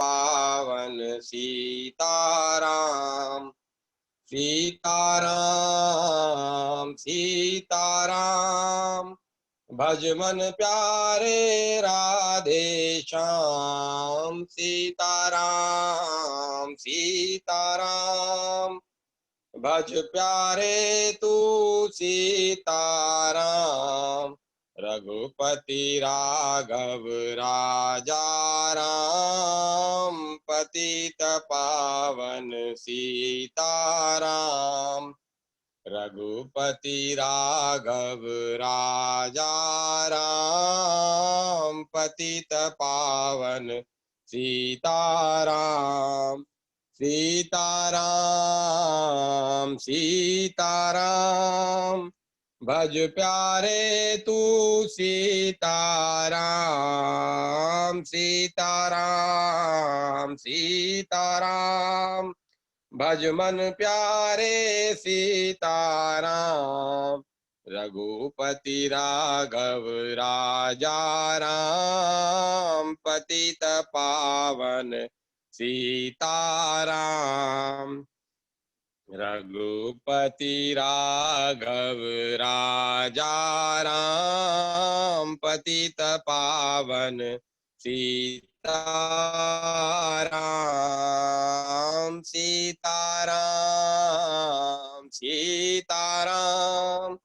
पावन सीताराम। सीताराम सीताराम भज मन प्यारे राधे श्याम। सीताराम सीताराम भज प्यारे तू सीताराम। रघुपति राघव राजा राम। पतित पावन सीताराम। रघुपति राघव राजा राम। पतित पावन सीताराम। सीताराम सीताराम भज प्यारे तू सीताराम। सीताराम सीताराम भज मन प्यारे सीताराम। रघुपति राघव राजा राम। पतित पावन सीताराम। रघुपति राघव राजा राम। पतित पावन सीताराम। सीताराम सीताराम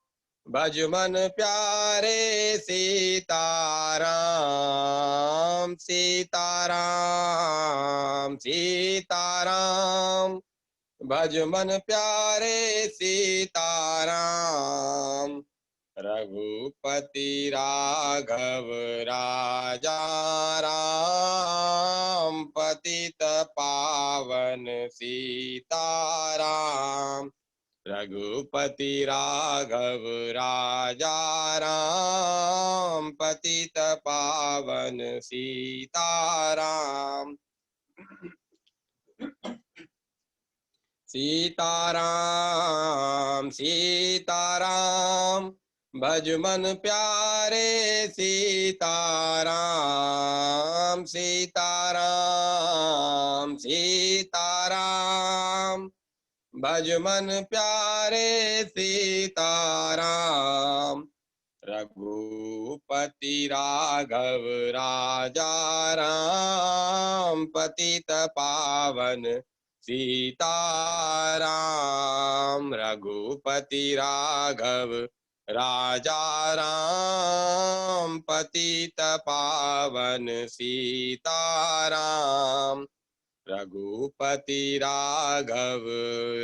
भज मन प्यारे सीताराम। सीताराम सीताराम भज मन प्यारे सीताराम। रघुपति राघव राजा राम। पतित पावन सीताराम। रघुपति राघव राजा राम। पतित पावन सीताराम। सीताराम सीताराम भज मन प्यारे सीताराम। सीताराम सीताराम भज मन प्यारे सीताराम। रघुपति राघव राजा राम। पतित पावन सीताराम। रघुपति राघव राजा राम। पतित पावन सीताराम। रघुपति राघव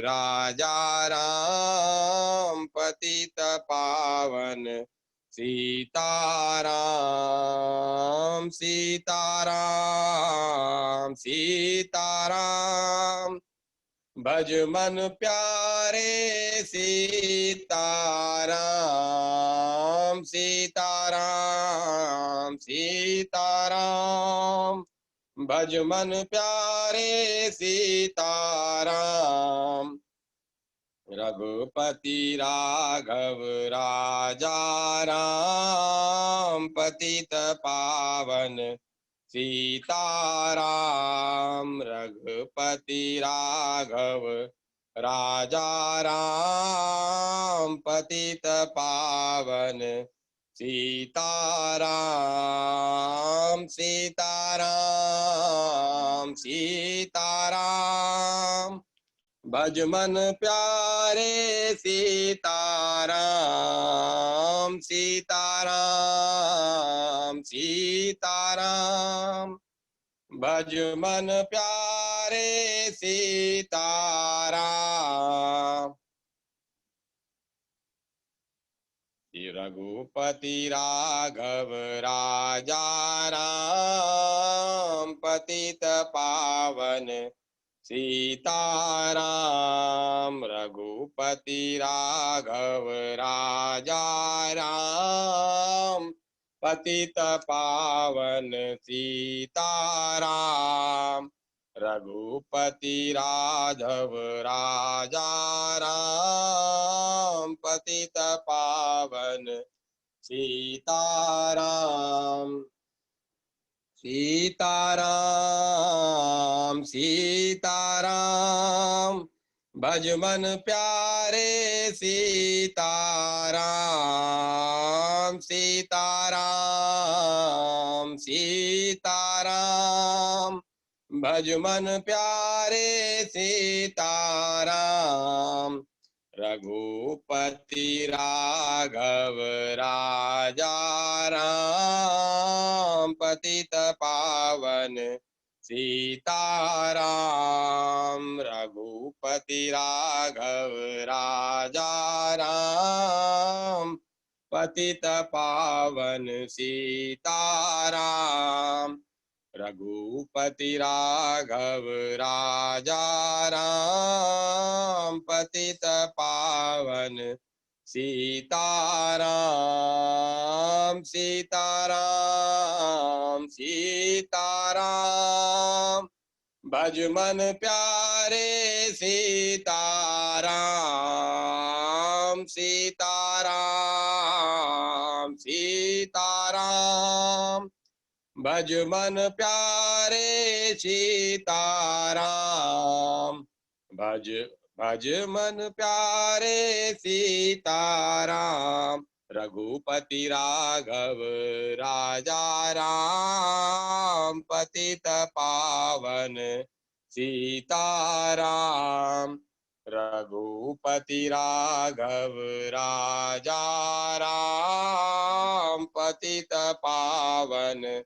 राजा राम। पतित पावन सीताराम। सीताराम सीताराम भज मन प्यारे सीताराम। सीताराम सीताराम भज मन प्यारे सीताराम। रघुपति राघव राजा राम। पतित पावन सीताराम। रघुपति राघव राजा राम। पतित पावन सीताराम। सीताराम सीताराम भज मन प्यारे सीताराम। सीताराम सीताराम भज मन प्यारे सीताराम। रघुपति राघव राजा राम। पतित पावन सीताराम। रघुपति राघव राजा राम। पतित पावन सीताराम। रघुपति राघव राजा राम। पतित पावन सीताराम। सीताराम सीताराम भज मन प्यारे सीताराम सीताराम सीताराम भज मन प्यारे सीताराम रघुपति राघव राजा राम पतित पावन सीताराम रघुपति राघव राजा राम पतित पावन सीताराम रघुपति राघव राजा राम पतित पावन सीताराम सीताराम सीताराम भज मन प्यारे सीताराम सीताराम सीताराम भज मन प्यारे सीताराम भज भज मन प्यारे सीताराम रघुपति राघव राजा राम पतित पावन सीताराम रघुपति राघव राजा राम पतित पावन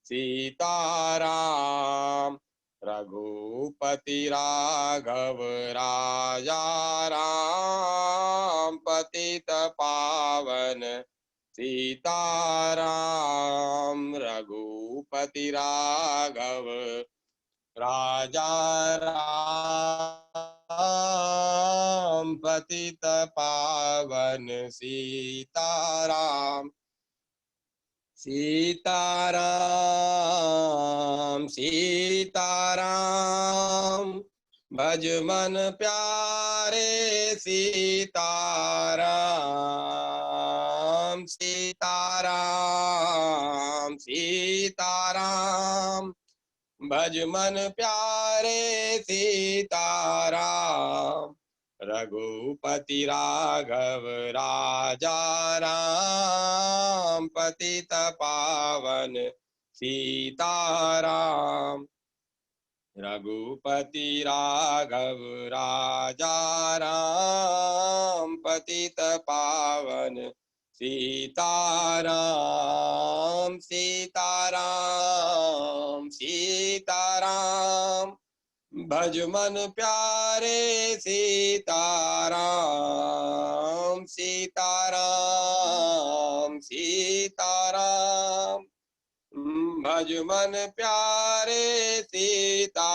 सीताराम रघुपति राघव राजा राम पतित पावन सीताराम रघुपति राघव राजा राम पतित पावन सीताराम सीताराम सीताराम भज मन प्यारे सीताराम सीताराम सीताराम भज मन प्यारे सीताराम रघुपति राघव राजा राम पतित पावन सीताराम रघुपति राघव राजा राम पतित पावन सीताराम सीताराम सीताराम भज मन प्यारे सीताराम सीताराम सीताराम भज मन प्यारे सीताराम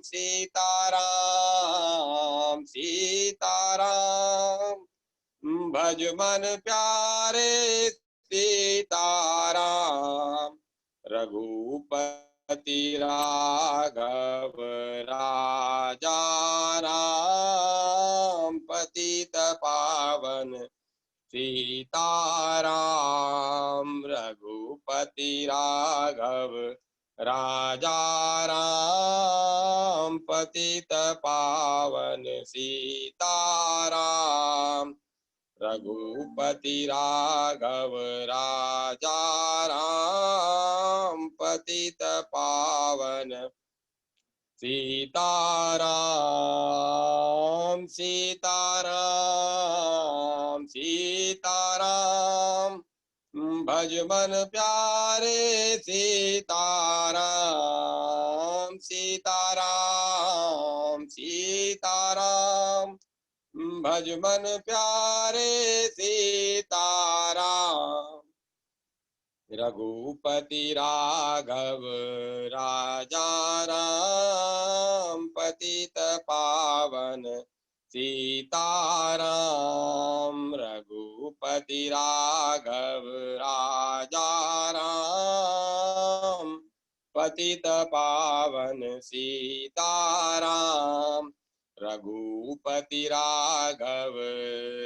सीताराम सीताराम भज मन प्यारे सीताराम रघुपति राघव राजा राम पतित पावन सीताराम रघुपति राघव राजा राम पतित पावन सीताराम रघुपति राघव राजा राम पतित पावन सीताराम सीताराम सीताराम भज मन प्यारे सीताराम सीताराम सीताराम भज मन प्यारे सीताराम रघुपति राघव राजा राम पतित पावन सीताराम रघुपति राघव राजा राम पतित पावन सीताराम रघुपति राघव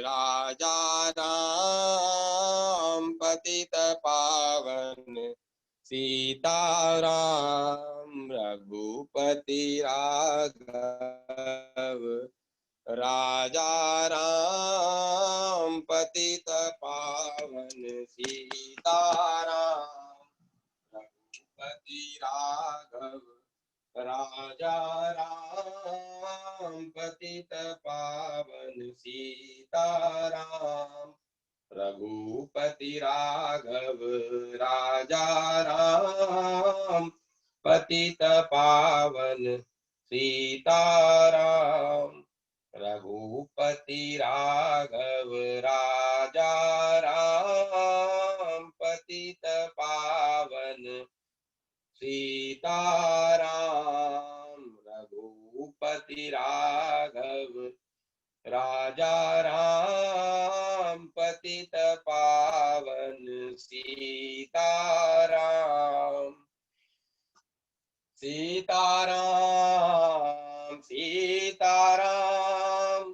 राजा राम पतित पावन सीताराम रघुपति राघव राजा राम पतित पावन सीताराम। रघुपति राघव राजा राम पतित पावन सीताराम। रघुपति राघव राजा राम पतित पावन सीताराम। रघुपति राघव राजा राम पतित पावन सीताराम। रघुपति राघव राजा राम पतित पावन सीताराम। सीताराम सीताराम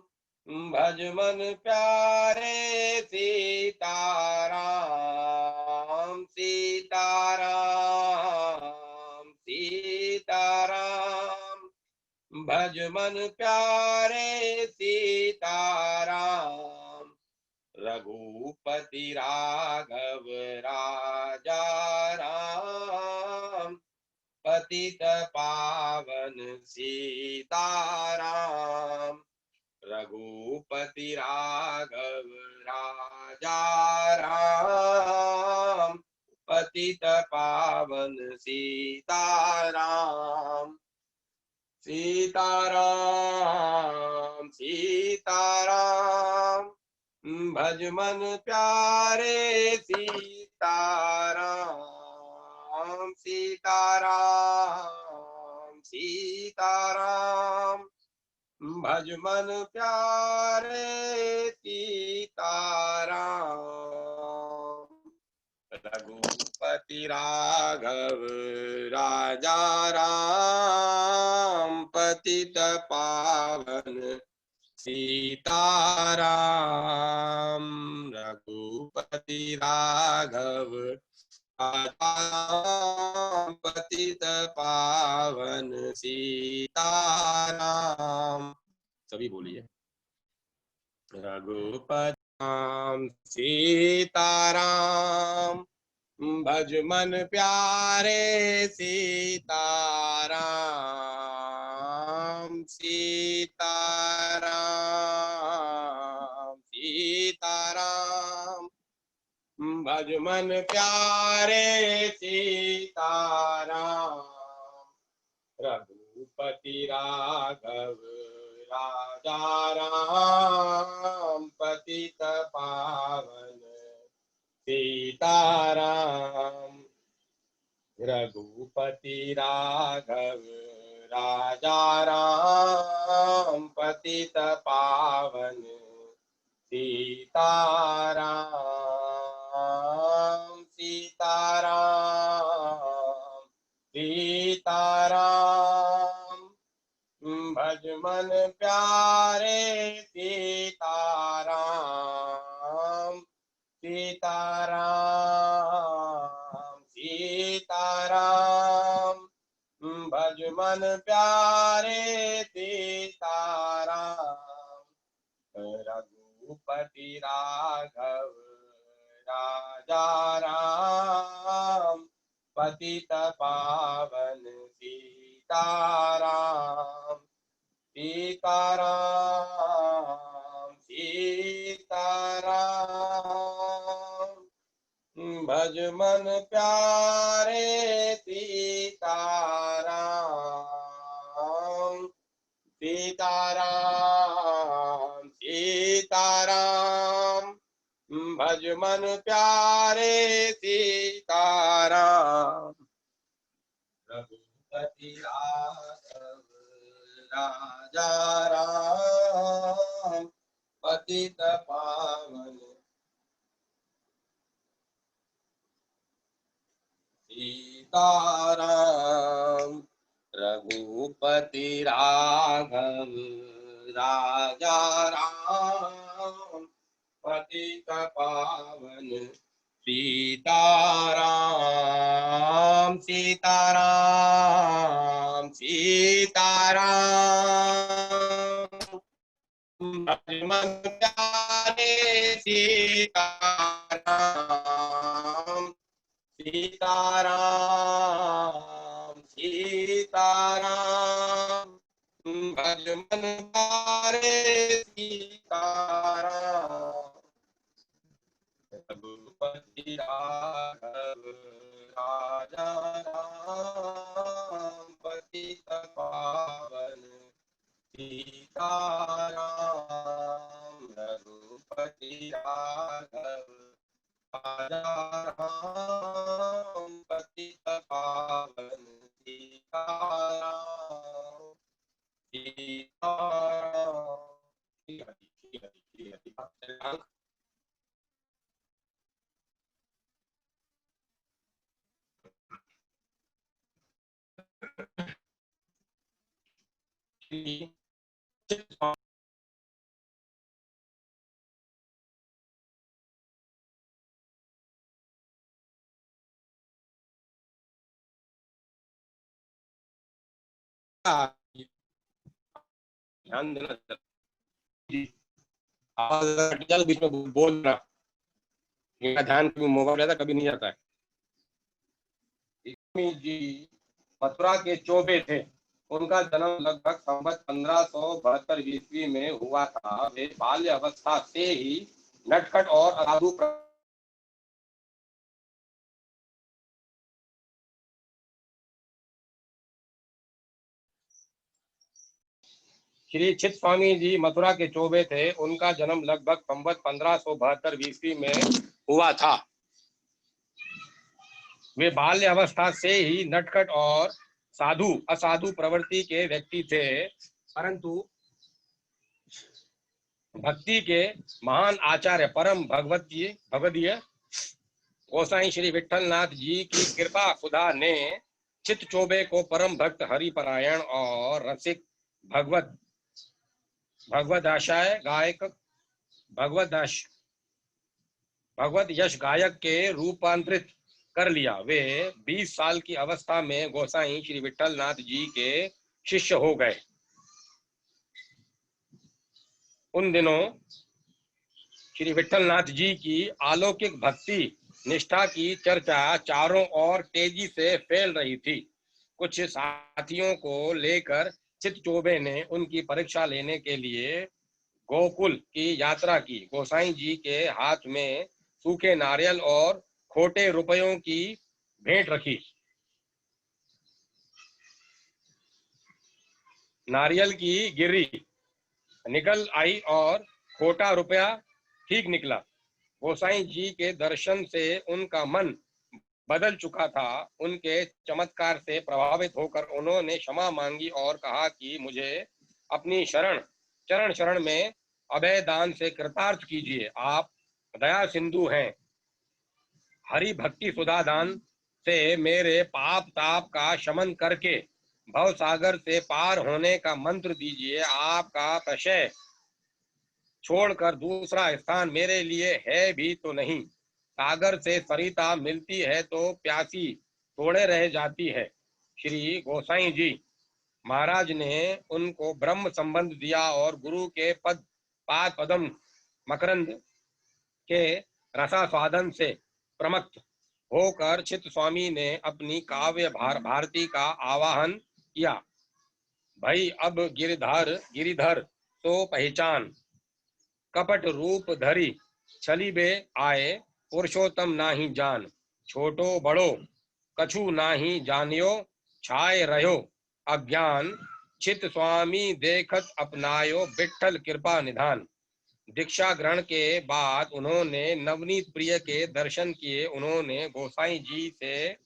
भज मन प्यारे सीताराम। सीताराम सीताराम भज मन प्यारे सीताराम। रघुपति राघव राजा राम पतित पावन सीताराम। रघुपति राघव राजा राम पतित पावन सीताराम। सीताराम सीताराम भज मन प्यारे सीताराम। सीताराम सीताराम भज मन प्यारे सीताराम। रघुपति राघव राजा राम पतित पावन सीताराम। रघुपति राघव राजा राम पतित पावन सीताराम। सभी बोलिए। रघुपति राम सीताराम भज मन प्यारे सीताराम। सीताराम सीताराम भज मन प्यारे सीताराम। रघुपति राघव राजा राम पतित पावन सीताराम। रघुपति राघव राजा राम पतित पावन सीताराम। सीताराम सीताराम भज मन प्यारे सीताराम। सीताराम सीताराम भज मन प्यारे सीताराम। रघुपति राघव राजा राम पतित पावन सीताराम। सीताराम सीताराम भज मन प्यारे सीताराम। सीताराम सीताराम भज मन प्यारे सीताराम। रघुपति राघव राजा राम पतित पावन सीताराम। रघुपति राघव राजा राम पतित पावन सीताराम। सीताराम सीताराम भजमन प्यारे सीताराम सीताराम सीताराम भजमन प्यारे सीताराम रघुपति राघव राजा राम पतित पावन सीताराम रघुपति राघव राजा राम पतित पावन सीताराम सीताराम। ठीक है, ठीक है, ठीक है, ठीक है। ध्यान देना, आवाज हट जाए तो बीच में बोलना। मेरा ध्यान कभी मोबाइल रहता कभी नहीं जाता है। जी मथुरा के चोबे थे, उनका जन्म लगभग संवत 1572 ईस्वी में हुआ था। वे बाल्य अवस्था से ही नटखट और असाधु श्री चित स्वामी जी मथुरा के चोबे थे, उनका जन्म लगभग संवत 1572 ईस्वी में हुआ था। वे बाल्य अवस्था से ही नटखट और साधु असाधु प्रवृत्ति के व्यक्ति थे, परंतु भक्ति के महान आचार्य परम भगवदीय गोसाई श्री विठलनाथ जी की कृपा सुधा ने चित चोबे को परम भक्त हरिपरायण और रसिक भगवदाशय गायक भगवत यश गायक के रूपांतरित कर लिया। वे 20 साल की अवस्था में गोसाई श्री विठलनाथ जी के शिष्य हो गए। उन दिनों श्री विठलनाथ जी की अलौकिक भक्ति निष्ठा की चर्चा चारों ओर तेजी से फैल रही थी। कुछ साथियों को लेकर चित चोबे ने उनकी परीक्षा लेने के लिए गोकुल की यात्रा की। गोसाई जी के हाथ में सूखे नारियल और खोटे रुपयों की भेंट रखी। नारियल की गिर्री निकल आई और खोटा रुपया ठीक निकला। गोसाई जी के दर्शन से उनका मन बदल चुका था। उनके चमत्कार से प्रभावित होकर उन्होंने क्षमा मांगी और कहा कि मुझे अपनी चरण शरण में अभय दान से कृतार्थ कीजिए। आप दया सिंधु हैं। हरि भक्ति सुधा दान से मेरे पाप ताप का शमन करके भव सागर से पार होने का मंत्र दीजिए। आपका प्रशय छोड़कर दूसरा स्थान मेरे लिए है भी तो नहीं। सागर से सरिता मिलती है तो प्यासी थोड़े रह जाती है। श्री गोसाई जी महाराज ने उनको ब्रह्म संबंध दिया और गुरु के पाद पदम मकरंद के रसास्वादन से प्रमत्त होकर चित स्वामी ने अपनी काव्य भारती का आवाहन किया। भाई अब गिरिधर तो पहचान, कपट रूप धरी छली बे आए, पुरुषोत्तम नाही जान। छोटो बड़ो कछु नाही जानियो, छाए रहो अज्ञान। चित स्वामी देखत अपनायो, विठ्ठल कृपा निधान। दीक्षा ग्रहण के बाद उन्होंने नवनीत प्रिय के दर्शन किए। उन्होंने गोसाई जी से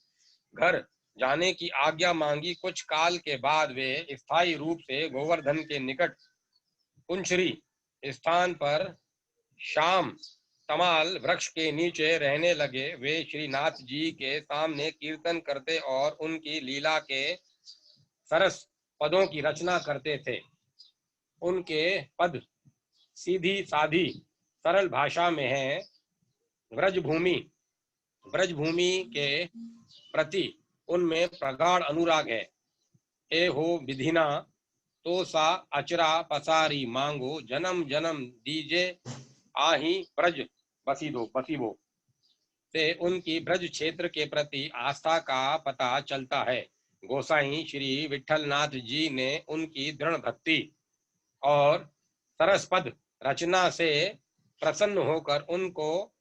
घर जाने की आज्ञा मांगी। कुछ काल के बाद वे स्थायी रूप से गोवर्धन के निकट कुंचरी स्थान पर शाम तमाल वृक्ष के नीचे रहने लगे। वे श्रीनाथ जी के सामने कीर्तन करते और उनकी लीला के सरस पदों की रचना करते थे। उनके पद सीधी साधी सरल भाषा में है। ब्रजभूमि के प्रति उनमें प्रगाढ़ अनुराग है। ए हो विधिना तो सा अचरा पसारी मांगो, जन्म जन्म दीजे आही ब्रज बसीबो से उनकी ब्रज क्षेत्र के प्रति आस्था का पता चलता है। गोसाई श्री विठलनाथ जी ने उनकी दृढ़ भक्ति और सरसपद रचना से प्रसन्न होकर उनको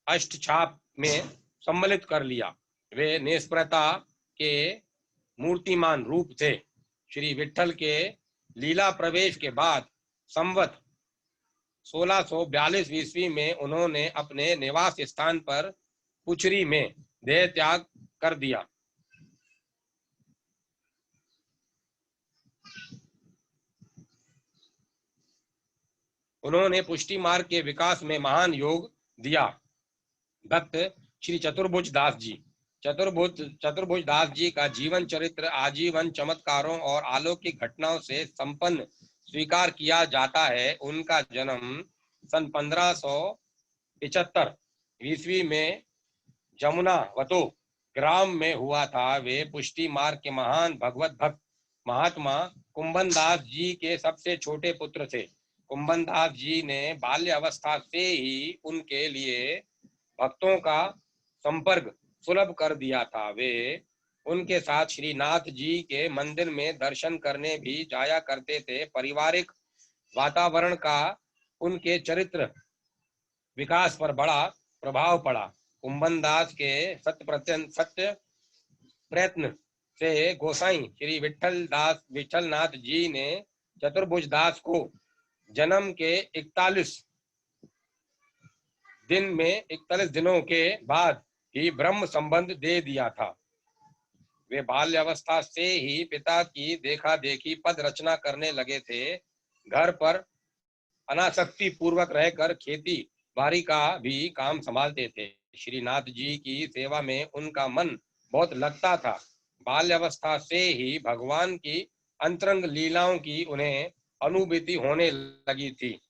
अष्टछाप में सम्मिलित कर लिया। वे निष्प्रता के मूर्तिमान रूप थे। श्री विठल के लीला प्रवेश के बाद संवत 1642 ईस्वी में उन्होंने अपने निवास स्थान पर पुचरी में देह त्याग कर दिया। उन्होंने पुष्टि मार्ग के विकास में महान योग दिया। भक्त श्री चतुर्भुज दास जी। चतुर्भुज दास जी का जीवन चरित्र आजीवन चमत्कारों और अलौकिक घटनाओं से संपन्न स्वीकार किया जाता है। उनका जन्म सन 1575 ईस्वी में जमुनावतो ग्राम में हुआ था। वे पुष्टि मार्ग के महान भगवत भक्त महात्मा कुंभन दास जी के सबसे छोटे पुत्र थे। कुंभन दास जी ने बाल्य अवस्था से ही उनके लिए भक्तों का संपर्क सुलभ कर दिया था। वे उनके साथ श्रीनाथ जी के मंदिर में दर्शन करने भी जाया करते थे। पारिवारिक वातावरण का उनके चरित्र विकास पर बड़ा प्रभाव पड़ा। कुंभन दास के सत्य प्रयत्न से गोसाई श्री विठलनाथ जी ने चतुर्भुज दास को जन्म के 41 दिनों के बाद ही ब्रह्म संबंध दे दिया था। वे बाल्यावस्था से ही पिता की देखा देखी पद रचना करने लगे थे। घर पर अनासक्ति पूर्वक रहकर खेती बाड़ी का भी काम संभालते थे। श्रीनाथ जी की सेवा में उनका मन बहुत लगता था। बाल्यावस्था से ही भगवान की अंतरंग लीलाओं की उन्हें अनुभूति होने लगी थी।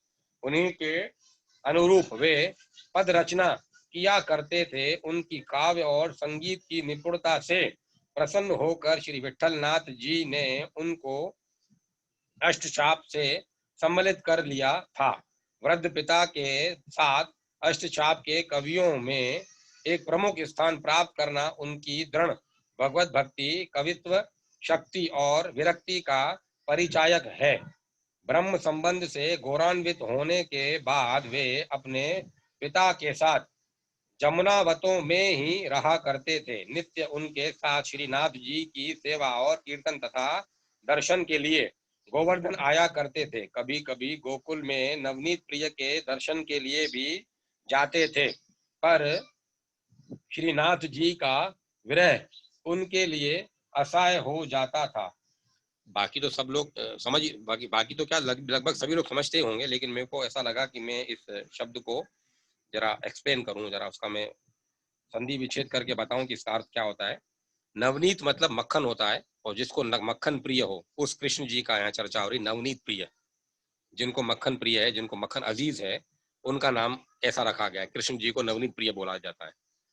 उन्हीं के अनुरूप वे पद रचना किया करते थे। उनकी काव्य और संगीत की निपुणता से प्रसन्न होकर श्री विठलनाथ जी ने उनको अष्टचाप से सम्मिलित कर लिया था। वृद्ध पिता के साथ अष्टचाप के कवियों में एक प्रमुख स्थान प्राप्त करना उनकी दृढ़ भगवत भक्ति, कवित्व शक्ति और विरक्ति का परिचायक है। ब्रह्म संबंध से गौरवान्वित होने के बाद वे अपने पिता के साथ जमुनावतों में ही रहा करते थे। नित्य उनके साथ श्रीनाथ जी की सेवा और कीर्तन तथा दर्शन के लिए गोवर्धन आया करते थे। कभी कभी गोकुल में नवनीत प्रिय के दर्शन के लिए भी जाते थे, पर श्रीनाथ जी का विरह उनके लिए असह्य हो जाता था। बाकी तो सब लोग समझ बाकी तो क्या लगभग सभी लोग समझते होंगे, लेकिन मेरे को ऐसा लगा कि मैं इस शब्द को जरा एक्सप्लेन करूं, जरा उसका मैं संधि विच्छेद करके बताऊं कि इसका अर्थ क्या होता है। नवनीत मतलब मक्खन होता है, और जिसको मक्खन प्रिय हो उस कृष्ण जी का यहाँ चर्चा हो रही। नवनीत प्रिय, जिनको मक्खन प्रिय है, जिनको मक्खन अजीज है, उनका नाम ऐसा रखा गया है। कृष्ण जी को नवनीत प्रिय बोला जाता है।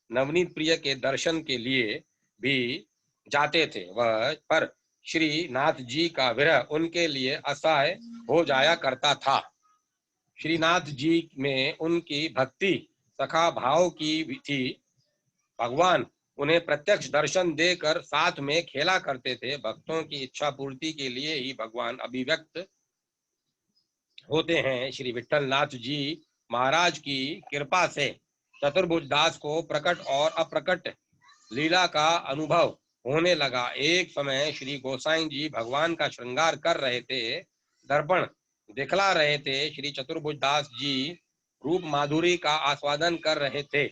नवनीत प्रिय के दर्शन के लिए भी जाते थे वह, पर श्री नाथ जी का विरह उनके लिए असह्य हो जाया करता था। श्रीनाथ जी में उनकी भक्ति सखा भाव की थी। भगवान उन्हें प्रत्यक्ष दर्शन देकर साथ में खेला करते थे। भक्तों की इच्छा पूर्ति के लिए ही भगवान अभिव्यक्त होते हैं। श्री विठलनाथ जी महाराज की कृपा से चतुर्भुज दास को प्रकट और अप्रकट लीला का अनुभव होने लगा। एक समय श्री गोसाई जी भगवान का श्रृंगार कर रहे थे, दर्पण दिखला रहे थे। श्री चतुर्भुज दास जी रूप माधुरी का आस्वादन कर रहे थे।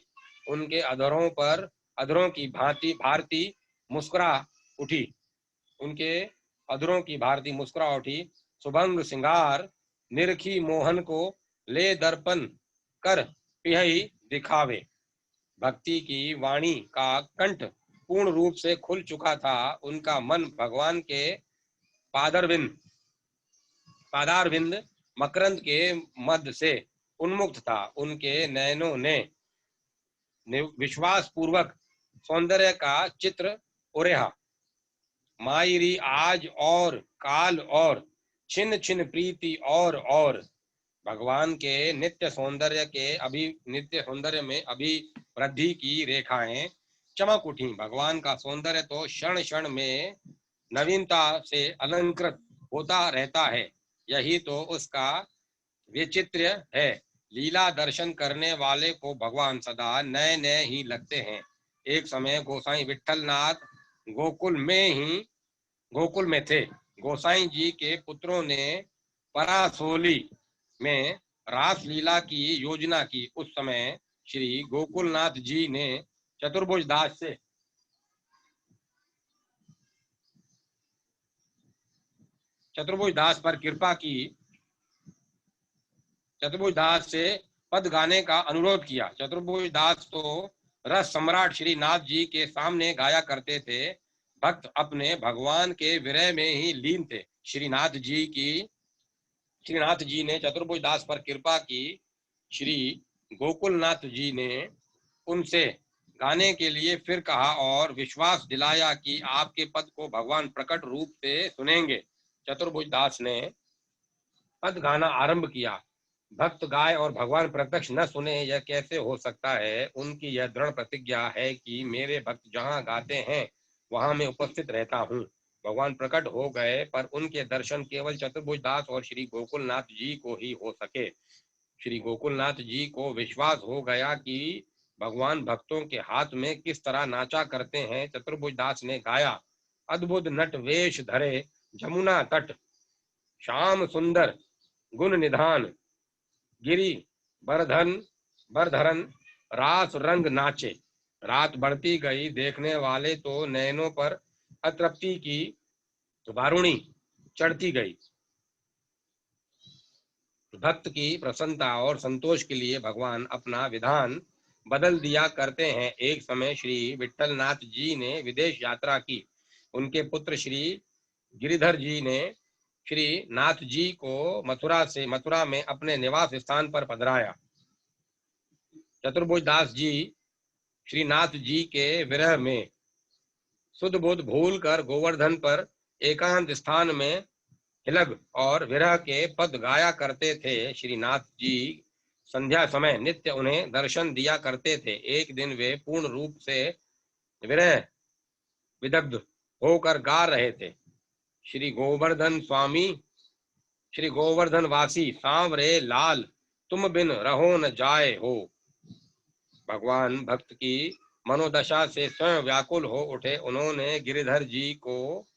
उनके अधरों की भारती मुस्कुरा उठी। उनके अधरों की भारती मुस्कुरा उठी। सुभंग सिंगार निरखी मोहन को ले दर्पण कर पिहई दिखावे। भक्ति की वाणी का कंठ पूर्ण रूप से खुल चुका था। उनका मन भगवान के पादारविंद मकरंद के मध्य से उन्मुक्त था। उनके नयनों ने विश्वास पूर्वक सौंदर्य का चित्र उरेहा। मायरी आज और काल और छिन छिन प्रीति और भगवान के नित्य सौंदर्य में अभिवृद्धि की रेखाएं चमक उठी। भगवान का सौंदर्य तो क्षण क्षण में नवीनता से अलंकृत होता रहता है, यही तो उसका विचित्र है। लीला दर्शन करने वाले को भगवान सदा नए नए ही लगते हैं। एक समय गोसाई विठलनाथ गोकुल में थे। गोसाई जी के पुत्रों ने परासोली में रास लीला की योजना की। उस समय श्री गोकुलनाथ जी ने चतुर्भुज दास पर कृपा की। चतुर्भुज दास से पद गाने का अनुरोध किया। चतुर्भुज दास तो रस सम्राट श्री नाथ जी के सामने गाया करते थे। भक्त अपने भगवान के विरह में ही लीन थे। श्रीनाथ जी ने चतुर्भुज दास पर कृपा की। श्री गोकुलनाथ जी ने उनसे गाने के लिए फिर कहा और विश्वास दिलाया कि आपके पद को भगवान प्रकट रूप से सुनेंगे। चतुर्भुज दास ने पद गाना आरंभ किया। भक्त गाय और भगवान प्रत्यक्ष न सुने, यह कैसे हो सकता है। उनकी यह दृढ़ प्रतिज्ञा है कि मेरे भक्त जहाँ गाते हैं वहां मैं उपस्थित रहता हूँ। भगवान प्रकट हो गए, पर उनके दर्शन केवल चतुर्भुज दास और श्री गोकुलनाथ जी को ही हो सके। श्री गोकुलनाथ जी को विश्वास हो गया कि भगवान भक्तों के हाथ में किस तरह नाचा करते हैं। चतुर्भुज दास ने गाया, अद्भुत नट वेश धरे जमुना तट, श्याम सुंदर गुण निधान, गिरी बरधरन रास रंग नाचे। रात बढ़ती गई, देखने वाले तो नैनों पर अतृप्ति की वारुणी चढ़ती गई। भक्त की प्रसन्नता और संतोष के लिए भगवान अपना विधान बदल दिया करते हैं। एक समय श्री विठलनाथ जी ने विदेश यात्रा की। उनके पुत्र श्री गिरिधर जी ने श्री नाथ जी को मथुरा में अपने निवास स्थान पर पधराया। चतुर्भुज दास जी श्री नाथ जी के विरह में सुध बुध भूल कर गोवर्धन पर एकांत स्थान में हिलग और विरह के पद गाया करते थे। श्रीनाथ जी संध्या समय नित्य उन्हें दर्शन दिया करते थे। एक दिन वे पूर्ण रूप से विरह विदग्ध होकर गा रहे थे, श्री गोवर्धन वासी सांवरे लाल, तुम बिन रहो न जाए हो। भगवान भक्त की मनोदशा से स्वयं व्याकुल हो उठे। उन्होंने गिरिधर जी को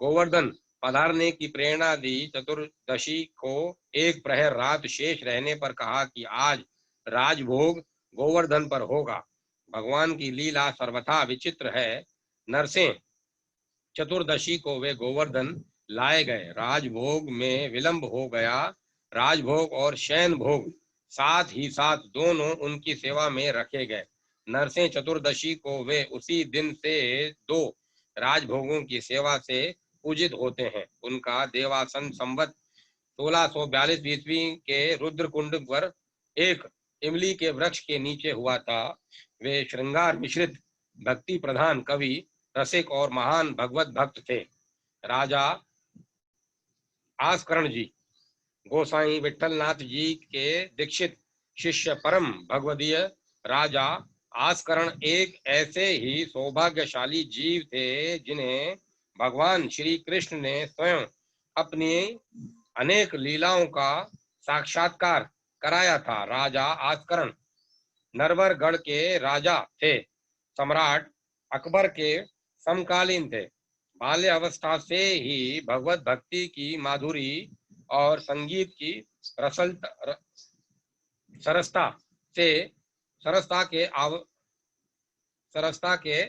गोवर्धन पधारने की प्रेरणा दी। चतुर्दशी को एक प्रहर रात शेष रहने पर कहा कि आज राजभोग गोवर्धन पर होगा। भगवान की लीला सर्वथा विचित्र है। नरसिंह चतुर्दशी को वे गोवर्धन लाए गए। राजभोग में विलंब हो गया। राजभोग और शयन भोग साथ ही साथ दोनों उनकी सेवा में रखे गए। नरसिंह चतुर्दशी को वे उसी दिन से दो राजभोगों की सेवा से पूजित होते हैं। उनका देवासन संवत 1642 ईस्वी के रुद्रकुंड पर एक इमली के वृक्ष के नीचे हुआ था। वे श्रृंगार मिश्रित भक्ति प्रधान कवि, रसिक और महान भगवत भक्त थे। राजा आस्करण जी गोसाई विठलनाथ जी के दीक्षित शिष्य परम भगवदीय राजा आस्करण एक ऐसे ही सौभाग्यशाली जीव थे जिन्हें भगवान श्री कृष्ण ने स्वयं अपनी अनेक लीलाओं का साक्षात्कार कराया था। राजा आस्करण नरवरगढ़ के राजा थे। सम्राट अकबर के समकालीन थे। बाल्य अवस्था से ही भगवत भक्ति की माधुरी और संगीत की सरसता से सरसता के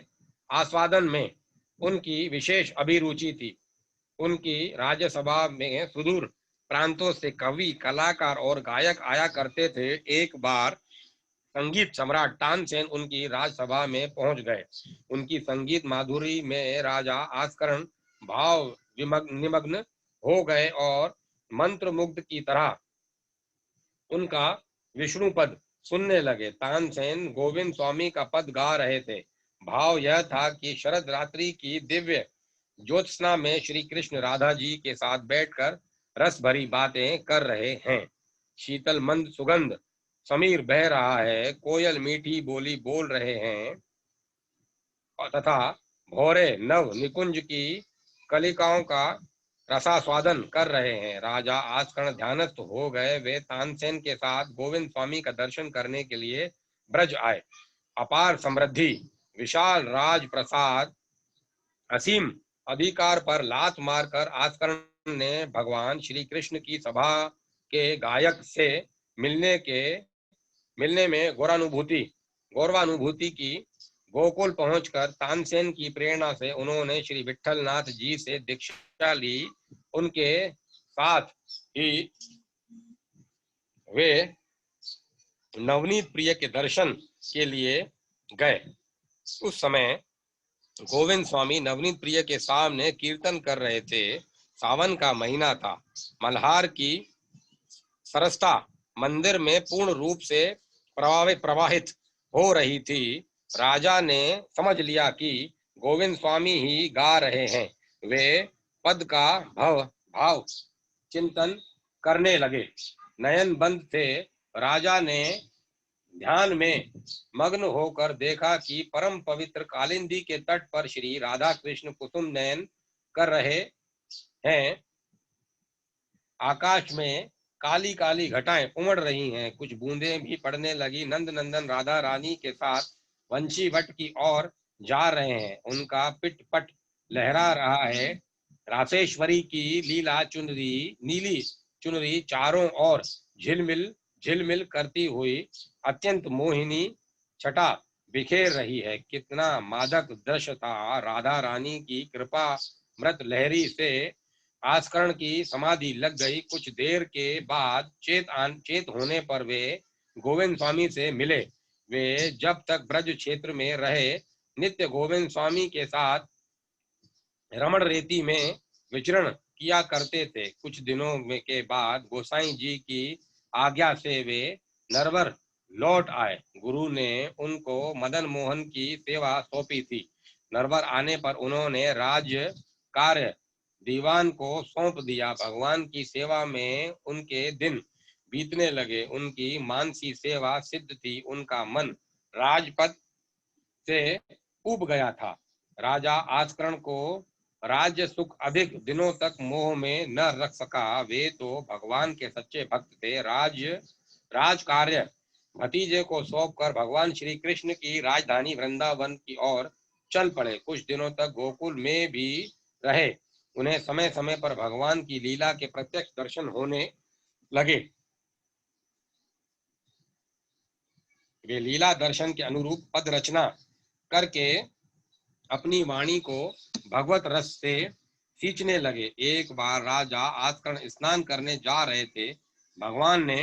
आस्वादन में उनकी विशेष अभिरुचि थी। उनकी राज्यसभा में सुदूर प्रांतों से कवि, कलाकार और गायक आया करते थे। एक बार संगीत सम्राट तानसेन उनकी राजसभा में पहुंच गए। उनकी संगीत माधुरी में राजा आस्करण भाव निमग्न हो गए और मंत्र मुग्ध की तरह उनका विष्णु पद सुनने लगे। तानसेन गोविंद स्वामी का पद गा रहे थे। भाव यह था कि शरद रात्रि की दिव्य ज्योत्सना में श्री कृष्ण राधा जी के साथ बैठकर रस भरी बातें कर रहे हैं। शीतल मंद सुगंध, समीर बह रहा है, कोयल मीठी बोली बोल रहे हैं तथा भौरे नव निकुंज की कलिकाओं का रसास्वादन कर रहे हैं। राजा आजकर्ण ध्यानस्थ हो गए। वे तानसेन के साथ गोविंद स्वामी का दर्शन करने के लिए ब्रज आए। अपार समृद्धि, विशाल राज प्रसाद, असीम अधिकार पर लात मारकर आजकर्ण ने भगवान श्री कृष्ण की सभा के गायक से मिलने में गौरवानुभूति की। गोकुल पहुंचकर तानसेन की प्रेरणा से उन्होंने श्री विट्ठलनाथ जी से दीक्षा ली। उनके साथ ही वे नवनीत प्रिय के दर्शन के लिए गए। उस समय गोविंद स्वामी नवनीत प्रिय के सामने कीर्तन कर रहे थे। सावन का महीना था। मल्हार की सरसता मंदिर में पूर्ण रूप से प्रवाहित हो रही थी। राजा ने समझ लिया कि गोविंद स्वामी ही गा रहे हैं। वे पद का भाव चिंतन करने लगे। नयन बंद थे। राजा ने ध्यान में मग्न होकर देखा कि परम पवित्र कालिंदी के तट पर श्री राधा कृष्ण कुसुम नयन कर रहे हैं। आकाश में काली काली घटाएं उमड़ रही हैं। कुछ बूंदें भी पड़ने लगी। नंद नंदन राधा रानी के साथ वंशी वट की ओर जा रहे हैं। उनका पिट पट लहरा रहा है। रासेश्वरी की नीली चुनरी चारों ओर झिलमिल करती हुई अत्यंत मोहिनी छटा बिखेर रही है। कितना मादक दृश्य था। राधा रानी की कृपा मृत लहरी से आस्करण की समाधि लग गई। कुछ देर के बाद चेत होने पर वे गोविंद स्वामी से मिले। वे जब तक ब्रज क्षेत्र में रहे नित्य गोविंद स्वामी के साथ रमण रेती में विचरण किया करते थे। कुछ दिनों में के बाद गोसाई जी की आज्ञा से वे नरवर लौट आए। गुरु ने उनको मदन मोहन की सेवा सौंपी थी। नरवर आने पर उन्होंने राज्य कार्य दीवान को सौंप दिया। भगवान की सेवा में उनके दिन बीतने लगे। उनकी मानसी सेवा सिद्ध थी। उनका मन राजपद से उब गया था। राजा आस्करण को राज्य सुख अधिक दिनों तक मोह में न रख सका। वे तो भगवान के सच्चे भक्त थे। राज कार्य भतीजे को सौंपकर भगवान श्री कृष्ण की राजधानी वृंदावन की ओर चल पड़े। कुछ दिनों तक गोकुल में भी रहे। उन्हें समय समय पर भगवान की लीला के प्रत्यक्ष दर्शन होने लगे। वे लीला दर्शन के अनुरूप पद रचना करके अपनी वाणी को भगवत रस से सींचने लगे। एक बार राजा आस्करण स्नान करने जा रहे थे। भगवान ने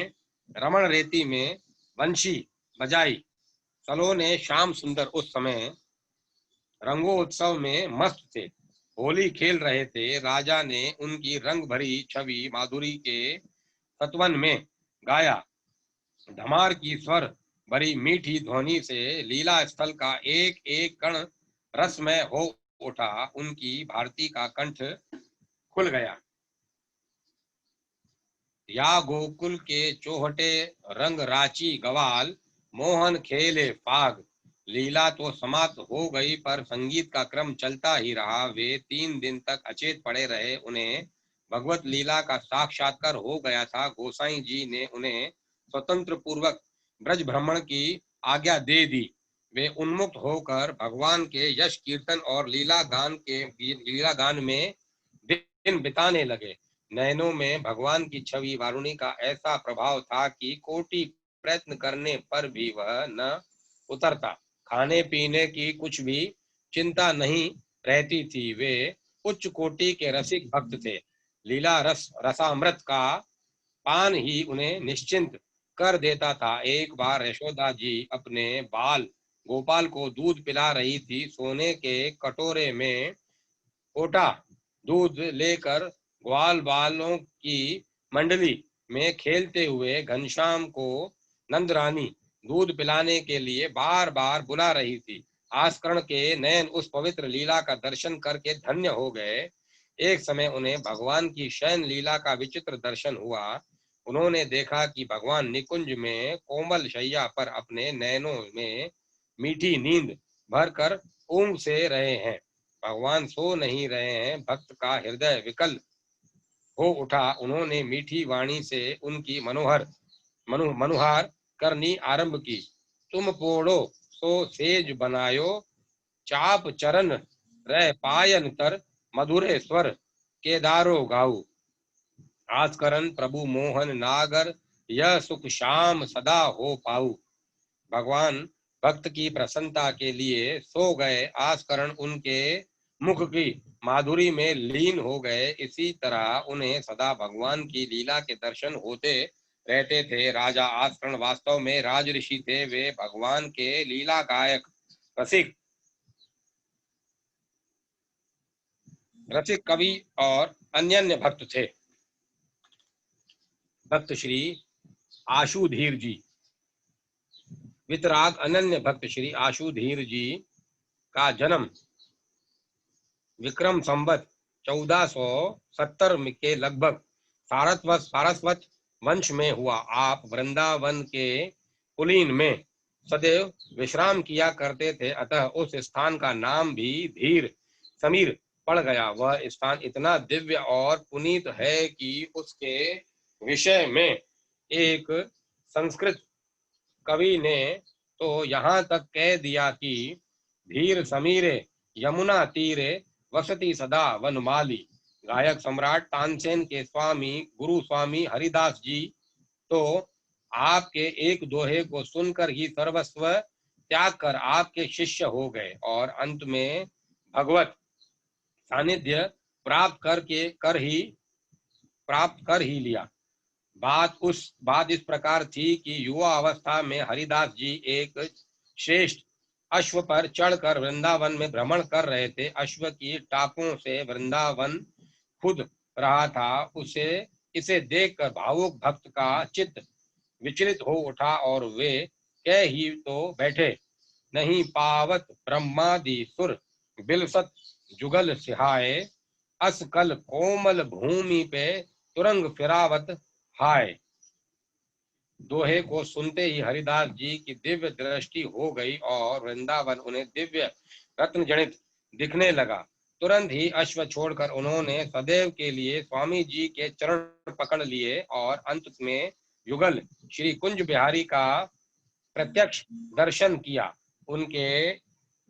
रमण रेती में बंशी बजाई। सलोने श्याम सुंदर उस समय रंगोत्सव में मस्त थे। होली खेल रहे थे। राजा ने उनकी रंग भरी छवि माधुरी के सत्वन में गाया। धमार की स्वर भरी मीठी ध्वनि से लीला स्थल का एक एक कण रसमय हो उठा। उनकी भारती का कंठ खुल गया। या गोकुल के चौहटे रंग राची गवाल, मोहन खेले फाग। लीला तो समाप्त हो गई पर संगीत का क्रम चलता ही रहा। वे 3 दिन तक अचेत पड़े रहे। उन्हें भगवत लीला का साक्षात्कार हो गया था। गोसाई जी ने उन्हें स्वतंत्र पूर्वक ब्रज भ्रमण की आज्ञा दे दी। वे उन्मुक्त होकर भगवान के यश कीर्तन और लीला गान में दिन बिताने लगे। नयनों में भगवान की छवि वारुणी का ऐसा प्रभाव था कि कोटि प्रयत्न करने पर भी वह न उतरता। खाने पीने की कुछ भी चिंता नहीं रहती थी। वे उच्च कोटि के रसिक भक्त थे। लीला रसामृत का पान ही उन्हें निश्चिंत कर देता था। एक बार यशोदा जी अपने बाल गोपाल को दूध पिला रही थी। सोने के कटोरे में कोटा दूध लेकर ग्वाल बालों की मंडली में खेलते हुए घनश्याम को नंदरानी दूध पिलाने के लिए बार बार बुला रही थी। आस्करण के नयन उस पवित्र लीला का दर्शन करके धन्य हो गए। एक समय उन्हें भगवान की शयन लीला का विचित्र दर्शन हुआ। उन्होंने देखा कि भगवान निकुंज में कोमल शैया पर अपने नयनों में मीठी नींद भरकर ऊँघ से रहे हैं। भगवान सो नहीं रहे हैं। भक्त का हृदय विकल हो उठा। उन्होंने मीठी वाणी से उनकी मनुहार करनी आरंभ की। तुम पोड़ो सो सेज बनायो, चाप चरण रह पायन तर, मधुरे स्वर केदारो गाऊ। आस्करण प्रभु मोहन नागर, यह सुख शाम सदा हो पाऊ। भगवान भक्त की प्रसन्नता के लिए सो गए। आस्करण उनके मुख की माधुरी में लीन हो गए। इसी तरह उन्हें सदा भगवान की लीला के दर्शन होते रहते थे। राजा आस्करण वास्तव में राज ऋषि थे। वे भगवान के लीला गायक रसिक कवि और अन्य भक्त थे। भक्त श्री आशुधीर जी। वितराग अनन्य भक्त श्री आशुधीर जी का जन्म विक्रम संवत 1470 के लगभग सारस्वत वंश में हुआ। आप वृंदावन के कुलीन में सदैव विश्राम किया करते थे, अतः उस स्थान का नाम भी धीर समीर पड़ गया। वह स्थान इतना दिव्य और पुनीत है कि उसके विषय में एक संस्कृत कवि ने तो यहाँ तक कह दिया कि धीर समीरे यमुना तीरे वसती सदा वनमाली। गायक सम्राट तानसेन के स्वामी गुरु स्वामी हरिदास जी तो आपके एक दोहे को सुनकर ही सर्वस्व त्याग कर आपके शिष्य हो गए और अंत में भगवत सानिध्य प्राप्त कर ही लिया। बात इस प्रकार थी कि युवा अवस्था में हरिदास जी एक श्रेष्ठ अश्व पर चढ़कर वृंदावन में भ्रमण कर रहे थे। अश्व की टापों से वृंदावन खुद रहा था। इसे देखकर भावुक भक्त का चित्त विचलित हो उठा और वे कह ही तो बैठे, नहीं पावत ब्रह्मादि सुर बिलसत जुगल सिहाय, अस कल कोमल भूमि पे तुरंग फिरावत हाय। दोहे को सुनते ही हरिदास जी की दिव्य दृष्टि हो गई और वृंदावन उन्हें दिव्य रत्न जनित दिखने लगा। तुरंत ही अश्व छोड़कर उन्होंने सदैव के लिए स्वामी जी के चरण पकड़ लिए और अंत में युगल श्री कुंज बिहारी का प्रत्यक्ष दर्शन किया। उनके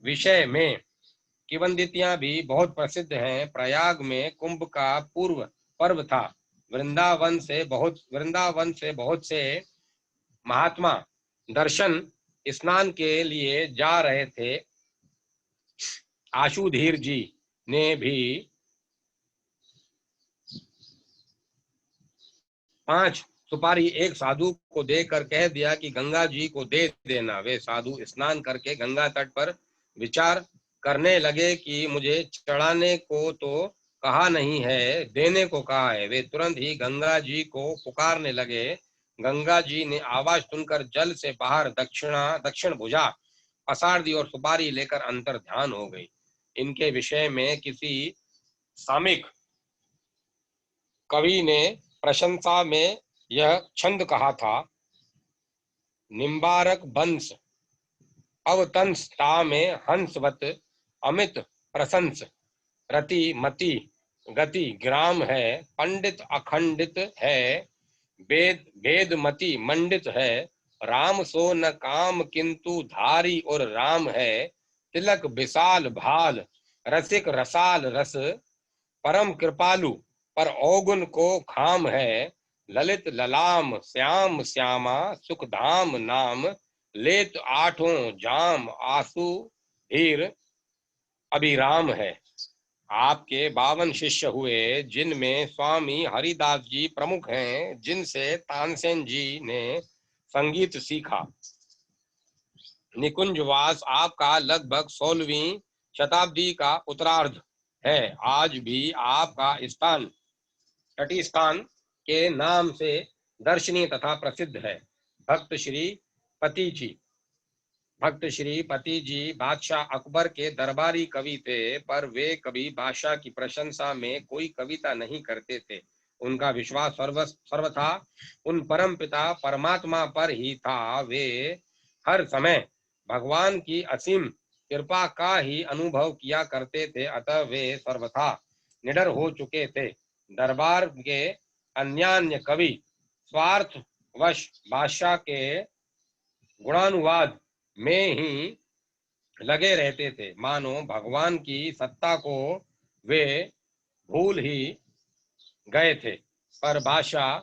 विषय में किंवदंतियां भी बहुत प्रसिद्ध हैं। प्रयाग में कुंभ का पूर्व पर्व था। वृंदावन से बहुत से महात्मा दर्शन स्नान के लिए जा रहे थे। आशुधीर जी ने भी 5 सुपारी एक साधु को देकर कह दिया कि गंगा जी को दे देना। वे साधु स्नान करके गंगा तट पर विचार करने लगे कि मुझे चढ़ाने को तो कहा नहीं है, देने को कहा है। वे तुरंत ही गंगा जी को पुकारने लगे। गंगा जी ने आवाज सुनकर जल से बाहर दक्षिण भुजा पसार दी और सुपारी लेकर अंतर ध्यान हो गई। इनके विषय में किसी सामिक कवि ने प्रशंसा में यह छंद कहा था, निम्बारक बंस अवतंस ता में हंसवत, अमित प्रशंस रति मति गति ग्राम है, पंडित अखंडित है, भेदमति मंडित है, राम सो न काम किंतु धारी और राम है, तिलक विशाल भाल रसिक रसाल रस, परम कृपालु पर औगुन को खाम है, ललित ललाम श्याम श्यामा सुखधाम नाम, लेत आठों जाम आसु हीर अभिराम है। आपके 52 शिष्य हुए, जिनमें स्वामी हरिदास जी प्रमुख हैं, जिनसे तानसेन जी ने संगीत सीखा। निकुंजवास आपका लगभग 16वीं शताब्दी का उत्तरार्ध है। आज भी आपका स्थान तटी स्थान के नाम से दर्शनीय तथा प्रसिद्ध है। भक्त श्री पति जी। भक्त श्रीपति जी बादशाह अकबर के दरबारी कवि थे, पर वे कभी बादशाह की प्रशंसा में कोई कविता नहीं करते थे। उनका विश्वास सर्वथा उन परम पिता परमात्मा पर ही था। वे हर समय भगवान की असीम कृपा का ही अनुभव किया करते थे, अतः वे सर्वथा निडर हो चुके थे। दरबार के अन्यान्य कवि स्वार्थवश बादशाह के गुणानुवाद में ही लगे रहते थे, मानो भगवान की सत्ता को वे भूल ही गए थे। पर बादशाह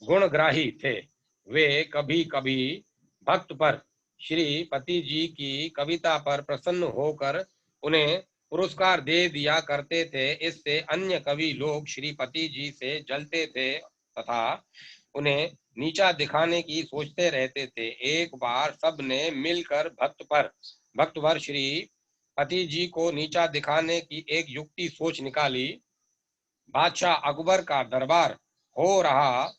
गुणग्राही थे। वे कभी कभी भक्त पर श्रीपति जी की कविता पर प्रसन्न होकर उन्हें पुरस्कार दे दिया करते थे। इससे अन्य कवि लोग श्रीपति जी से जलते थे तथा उन्हें नीचा दिखाने की सोचते रहते थे। एक बार सब ने मिलकर भक्तवर श्रीपति जी को नीचा दिखाने की एक युक्ति सोच निकाली। बादशाह अकबर का दरबार हो रहा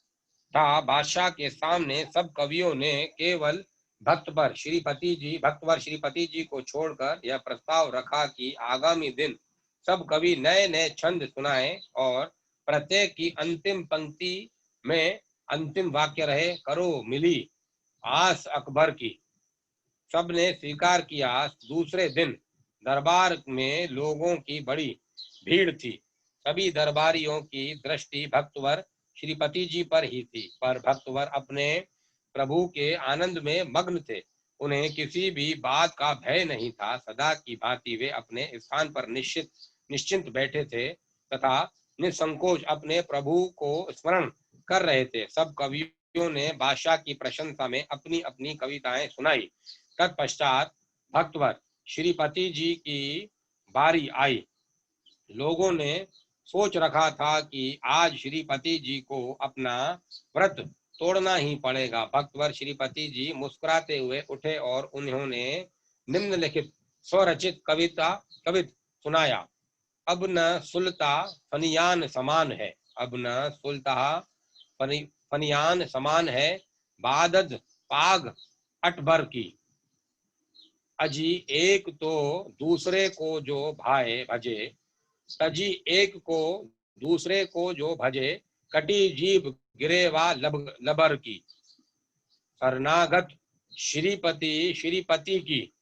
था। बादशाह के सामने सब कवियों ने केवल भक्तवर श्रीपति जी को छोड़कर यह प्रस्ताव रखा कि आगामी दिन सब कवि नए नए छंद सुनाए और प्रत्येक की अंतिम पंक्ति में अंतिम वाक्य रहे, करो मिली आस अकबर की। सबने स्वीकार किया। दूसरे दिन दरबार में लोगों की बड़ी भीड़ थी। सभी दरबारियों की दृष्टि भक्तवर श्रीपति जी पर ही थी, पर भक्तवर अपने प्रभु के आनंद में मग्न थे। उन्हें किसी भी बात का भय नहीं था। सदा की भांति वे अपने स्थान पर निश्चिंत बैठे थे तथा निसंकोच अपने प्रभु को स्मरण कर रहे थे। सब कवियों ने बादशाह की प्रशंसा में अपनी अपनी कविताएं सुनाई। तत्पश्चात भक्तवर श्रीपति जी की बारी आई। लोगों ने सोच रखा था कि आज श्रीपति जी को अपना व्रत तोड़ना ही पड़ेगा। भक्तवर श्रीपति जी मुस्कुराते हुए उठे और उन्होंने निम्नलिखित स्वरचित कवित सुनाया। अब न सुलता फनियान समान है, अब न सुलता फनियान समान है, बादद पाग अटबर की। अजी एक तो दूसरे को जो भाए भजे, तजी एक को दूसरे को जो भजे, कटी जीभ गिरेवा लबर की। शरणागत श्रीपति की,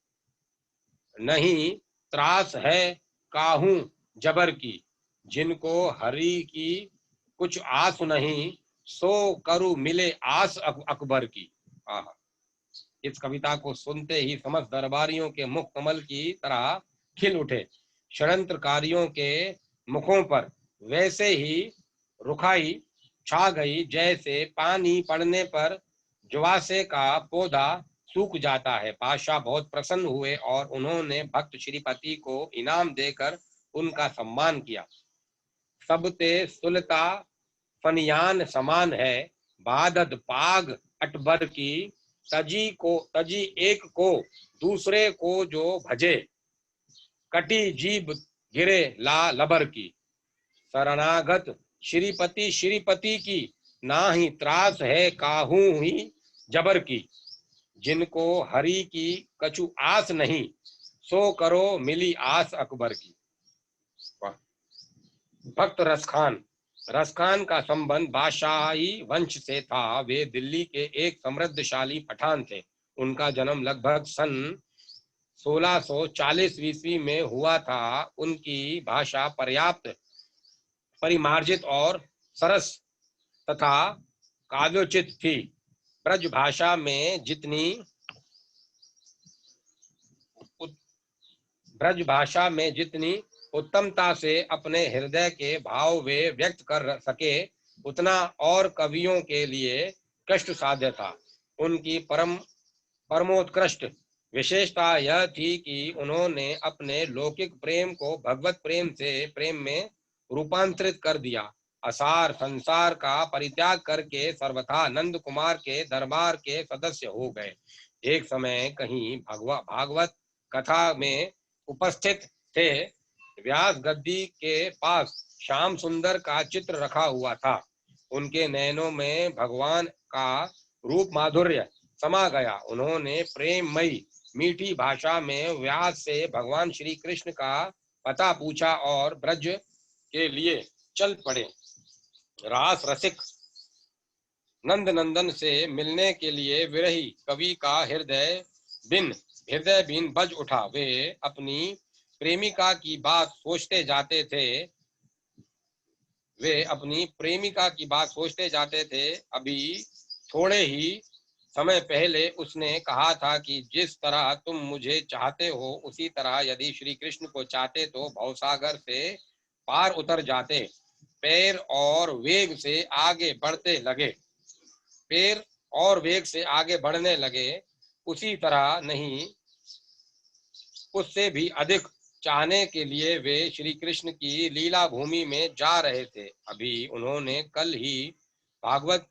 नहीं त्रास है काहू जबर की। जिनको हरि की कुछ आस नहीं, सो करु मिले आस अकबर की। इस कविता को सुनते ही समस्त दरबारियों के मुख कमल की तरह खिल उठे। षड्यंत्रकारियों के मुखों पर वैसे ही रुखाई छा गई, जैसे पानी पड़ने पर जुआसे का पौधा सूख जाता है। बादशाह बहुत प्रसन्न हुए और उन्होंने भक्त श्रीपति को इनाम देकर उनका सम्मान किया। सबते सुलता फनियान समान है, बादद पाग अटबर की। तजी एक को दूसरे को जो भजे, कटी जीभ गिरे ला लबर की। शरणागत श्रीपति की, ना ही त्रास है काहू ही जबर की। जिनको हरि की कछु आस नहीं, सो करो मिली आस अकबर की। भक्त रसखान का संबंध बादशाही वंश से था। वे दिल्ली के एक समृद्धशाली पठान थे। उनका जन्म लगभग सन 1640 ईस्वी में हुआ था। उनकी भाषा पर्याप्त परिमार्जित और सरस तथा काव्योचित थी। ब्रज भाषा में जितनी उत्तमता से अपने हृदय के भाव वे व्यक्त कर सके, उतना और कवियों के लिए कष्ट साध्य था। उनकी परमोत्कृष्ट विशेषता यह थी कि उन्होंने अपने लौकिक प्रेम को भगवत प्रेम में रूपांतरित कर दिया। असार संसार का परित्याग करके सर्वथा नंद कुमार के दरबार के सदस्य हो गए। एक समय कहीं भागवत कथा में उपस्थित थे। व्यास गद्दी के पास श्याम सुंदर का चित्र रखा हुआ था। उनके नयनों में भगवान का रूप माधुर्य समा गया। उन्होंने प्रेममयी मीठी भाषा में व्यास से भगवान श्री कृष्ण का पता पूछा और ब्रज के लिए चल पड़े। रास रसिक नंद नंदन से मिलने के लिए विरही कवि का हृदय बिन बज उठा। वे अपनी प्रेमिका की बात सोचते जाते थे। अभी थोड़े ही समय पहले उसने कहा था कि जिस तरह तुम मुझे चाहते हो उसी तरह यदि श्री कृष्ण को चाहते तो भवसागर से पार उतर जाते। पैर और वेग से आगे बढ़ने लगे। उसी तरह नहीं, उससे भी अधिक चाहने के लिए वे श्री कृष्ण की लीला भूमि में जा रहे थे। अभी उन्होंने कल ही भागवत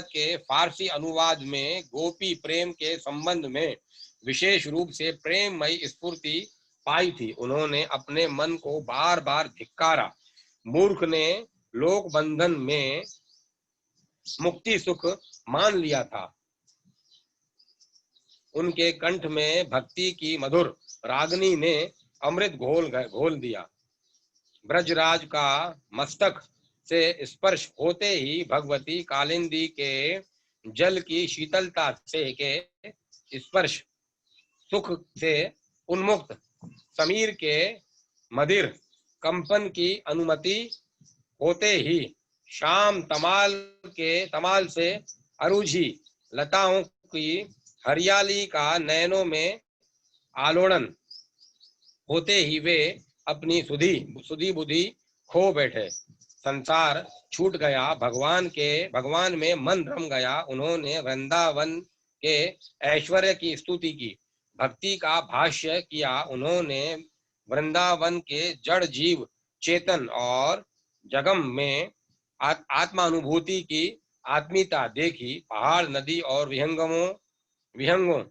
के फारसी अनुवाद में गोपी प्रेम के संबंध में विशेष रूप से प्रेममयी स्फूर्ति पाई थी। उन्होंने अपने मन को बार बार धिक्कारा। मूर्ख ने लोक बंधन में मुक्ति सुख मान लिया था। उनके कंठ में भक्ति की मधुर रागनी ने अमृत घोल दिया। ब्रजराज का मस्तक से स्पर्श होते ही भगवती कालिंदी के जल की शीतलता से के स्पर्श सुख से उन्मुक्त समीर के मदिर कंपन की अनुमति होते ही शाम तमाल से अरुझी लताओं की हरियाली का नयनों में आलोड़न होते ही वे अपनी सुधी बुद्धि खो बैठे। संसार छूट गया, भगवान में मन रम गया। उन्होंने वृंदावन के ऐश्वर्य की स्तुति की, भक्ति का भाष्य किया। उन्होंने वृंदावन के जड़ जीव चेतन और जगम में आत्मानुभूति की आत्मीयता देखी। पहाड़ नदी और विहंगों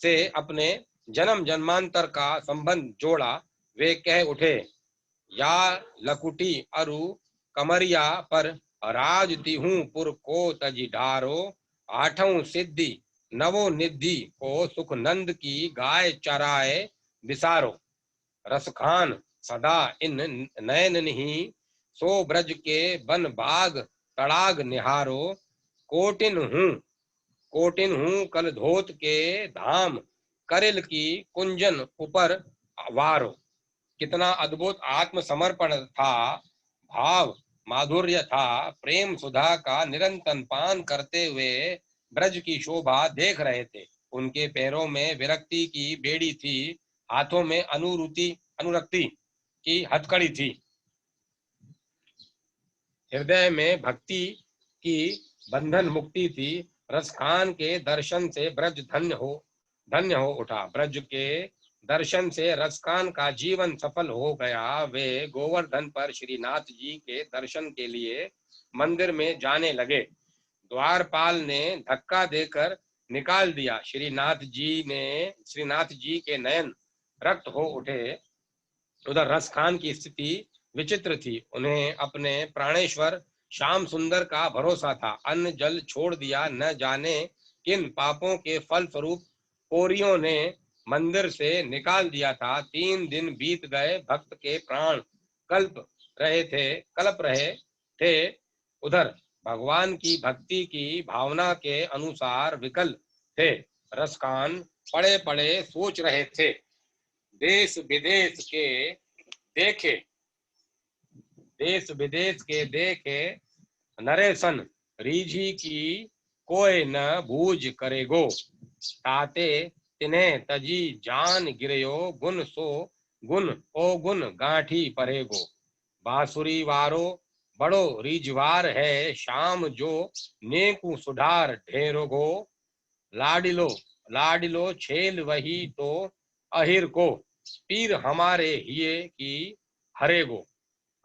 से अपने जन्म जन्मांतर का संबंध जोड़ा। वे कह उठे, या लकुटी अरु कमरिया पर राजती हूँ पुर को तजी ढारो। आठों सिद्धि नवो निधि को सुख नंद की गाय चराए बिसारो। रसखान सदा इन नयन नहीं, सो ब्रज के बन बाग तड़ाग निहारो। कोटिन हूँ कल धोत के धाम, करिल की कुंजन ऊपर वारो। कितना अद्भुत आत्मसमर्पण था, भाव माधुर्य था। प्रेम सुधा का निरंतर पान करते हुए ब्रज की शोभा देख रहे थे। उनके पैरों में विरक्ति की बेड़ी थी, हाथों में अनुरक्ति की हथकड़ी थी, हृदय में भक्ति की बंधन मुक्ति थी। रसखान के दर्शन से ब्रज धन्य हो उठा। ब्रज के दर्शन से रसखान का जीवन सफल हो गया। वे गोवर्धन पर श्रीनाथ जी के दर्शन के लिए मंदिर में जाने लगे। द्वारपाल ने धक्का देकर निकाल दिया। श्रीनाथ जी के नयन रक्त हो उठे। उधर रसखान की स्थिति विचित्र थी। उन्हें अपने प्राणेश्वर श्याम सुंदर का भरोसा था। अन्न जल छोड़ दिया, न जाने किन पापों के फल स्वरूप कोरियों ने मंदिर से निकाल दिया था। 3 दिन बीत गए, भक्त के प्राण कल्प रहे थे। उधर भगवान की भक्ति की भावना के अनुसार विकल थे। रसखान पड़े पड़े सोच रहे थे। देश विदेश के देखे नरेशन, रीझी की कोई न बूझ करेगो। ताते तिन्हें तजी जान गिरयो, गुण सो गुण गांठी परेगो। बांसुरी वारो बड़ो रीझवार है, शाम जो नेकू सुधार ढेरोगो। लाडिलो छेल वही तो अहिर को, पीर हमारे हिये की हरेगो।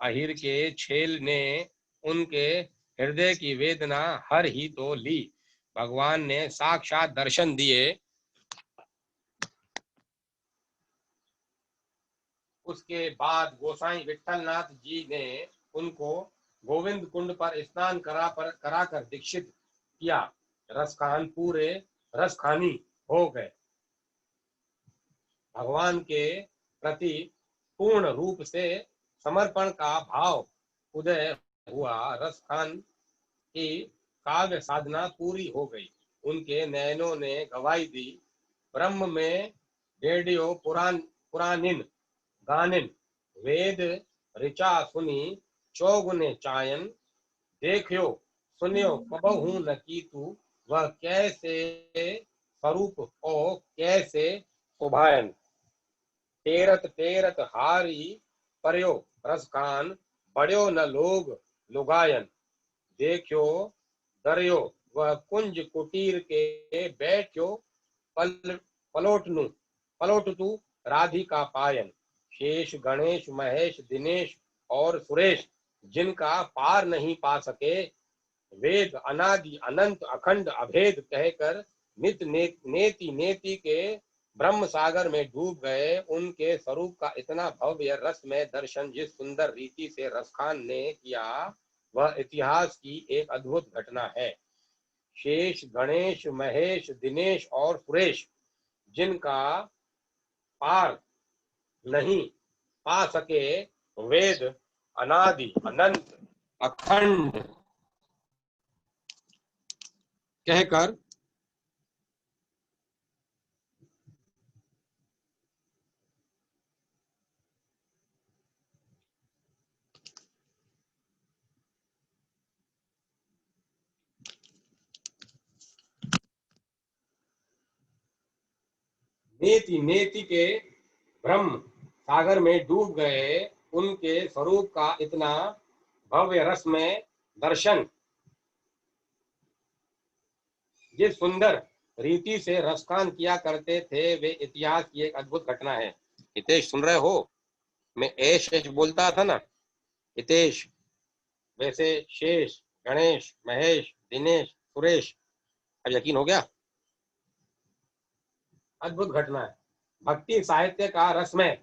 अहिर के छेल ने उनके हृदय की वेदना हर ही तो ली। भगवान ने साक्षात दर्शन दिए। उसके बाद गोसाई विठलनाथ जी ने उनको गोविंद कुंड पर स्नान कराकर दीक्षित किया। रसखानी हो गए। भगवान के प्रति पूर्ण रूप से समर्पण का भाव उदय हुआ। रस खान की काव्य साधना पूरी हो गई। उनके नयनों ने गवाही दी। ब्रह्म में रेडियो पुरानिन गानिन वेद ऋचा सुनी चौगुने चायन देखियो सुनियो कबहू न कीतु वह कैसे स्वरूप ओ कैसे शोभायन। तेरत तेरत हारी पर्यो रसखान बड़्यो न लोग लुगायन देखियो दरियो वह कुंज कुटीर के बैठ्यो पल पलोटतु राधिका पायन। शेष गणेश महेश दिनेश और सुरेश जिनका पार नहीं पा सके, वेद अनादि अनंत अखंड अभेद कहकर नित नेति नेति के ब्रह्म सागर में डूब गए, उनके स्वरूप का इतना भव्य रसमय दर्शन जिस सुंदर रीति से रसखान ने किया वह इतिहास की एक अद्भुत घटना है। शेष गणेश महेश दिनेश और सुरेश जिनका पार नहीं पा सके, वेद अनादि अनंत अखंड कहकर नेति नेति के ब्रह्म सागर में डूब गए, उनके स्वरूप का इतना भव्य रसमय दर्शन जिस सुंदर रीति से रसखान किया करते थे वे इतिहास की एक अद्भुत घटना है। हितेश सुन रहे हो? मैं ऐश ऐश बोलता था ना, हितेश, वैसे शेष गणेश महेश दिनेश सुरेश। अब यकीन हो गया? अद्भुत घटना है। भक्ति साहित्य का रसमय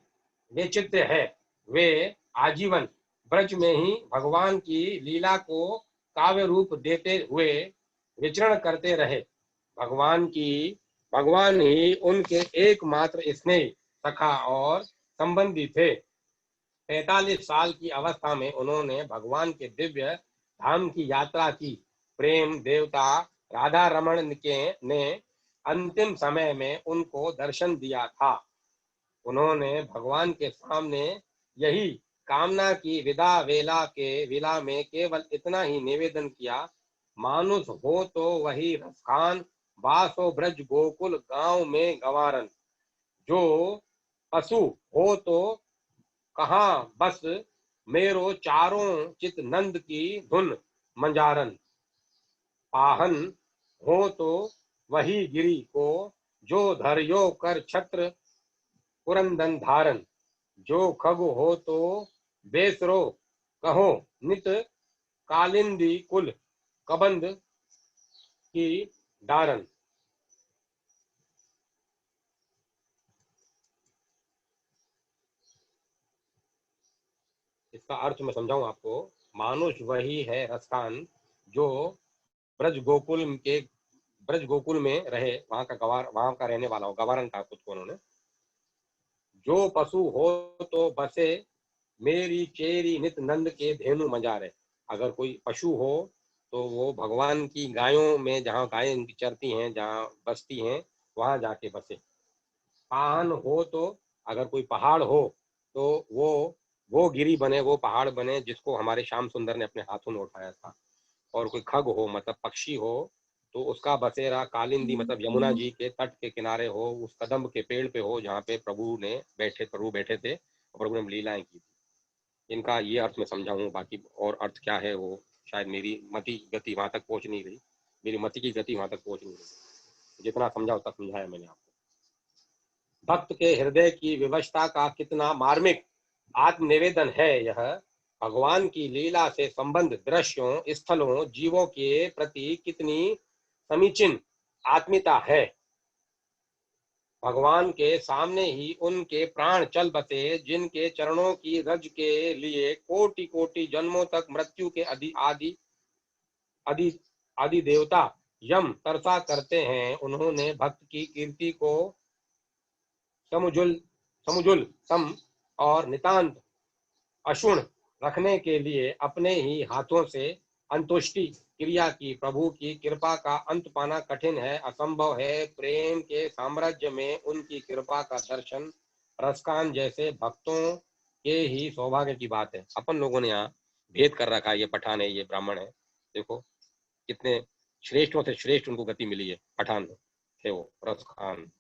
वैचित्र्य है। वे आजीवन ब्रज में ही भगवान की लीला को काव्य रूप देते हुए विचरण करते रहे। भगवान ही उनके एकमात्र स्नेही सखा और संबंधी थे। 45 साल की अवस्था में उन्होंने भगवान के दिव्य धाम की यात्रा की। प्रेम देवता राधा रमण ने अंतिम समय में उनको दर्शन दिया था। उन्होंने भगवान के सामने यही कामना की विला में केवल इतना ही निवेदन किया, मानुष हो तो वही रसखान, बासो ब्रज गोकुल गांव में गवारन। जो पशु हो तो कहाँ बस मेरो चारों चित नंद की धुन मंजारन। पाहन हो तो वही गिरी को जो धर्यो कर छत्र पुरंदन धारन। जो खग हो तो बेसरो कहो नित कालिंदी कुल कबंद की डारन। इसका अर्थ मैं समझाऊं आपको। मानुष वही है रसखान जो ब्रज गोकुल में रहे, वहां का रहने वाला हो, गवारन का खुद को उन्होंने। जो पशु हो तो बसे मेरी चेरी नित नंद के धेनु मजारे। अगर कोई पशु हो तो वो भगवान की गायों में, जहाँ गायें चरती हैं, जहाँ बसती हैं, वहां जाके बसे। पाहन हो तो अगर कोई पहाड़ हो तो वो गिरी बने, वो पहाड़ बने जिसको हमारे श्याम सुंदर ने अपने हाथों में उठाया था। और कोई खग हो मतलब पक्षी हो तो उसका बसेरा कालिंदी मतलब यमुना जी के तट के किनारे हो, उस कदम्ब के पेड़ पे हो जहाँ पे प्रभु बैठे थे और प्रभु ने लीलाएं की थी। इनका ये अर्थ मैं समझा हूँ। बाकी और अर्थ क्या है वो शायद मेरी मति गति वहां तक पहुंच नहीं रही, मेरी मति की गति वहां तक पहुंच नहीं रही। जितना समझा उतना समझाया मैंने आपको। भक्त के हृदय की विवशता का कितना मार्मिक आत्मनिवेदन है यह। भगवान की लीला से संबंध दृश्यों स्थलों जीवों के प्रति कितनी समीचीन आत्मीयता है। भगवान के सामने ही उनके प्राण चल बसे, जिनके चरणों की रज के लिए कोटि कोटि जन्मों तक मृत्यु के आदि देवता यम तरसा करते हैं। उन्होंने भक्त की कीर्ति को समुजुल समुजुल सम और नितांत अशुण रखने के लिए अपने ही हाथों से अंतुष्टि क्रिया की। प्रभु की कृपा का अंत पाना कठिन है, असंभव है। प्रेम के साम्राज्य में उनकी कृपा का दर्शन रसकान जैसे भक्तों के ही सौभाग्य की बात है। अपन लोगों ने यहाँ भेद कर रखा है, ये पठान है, ये ब्राह्मण है। देखो कितने श्रेष्ठों से श्रेष्ठ उनको गति मिली है। पठान थे वो, रसखान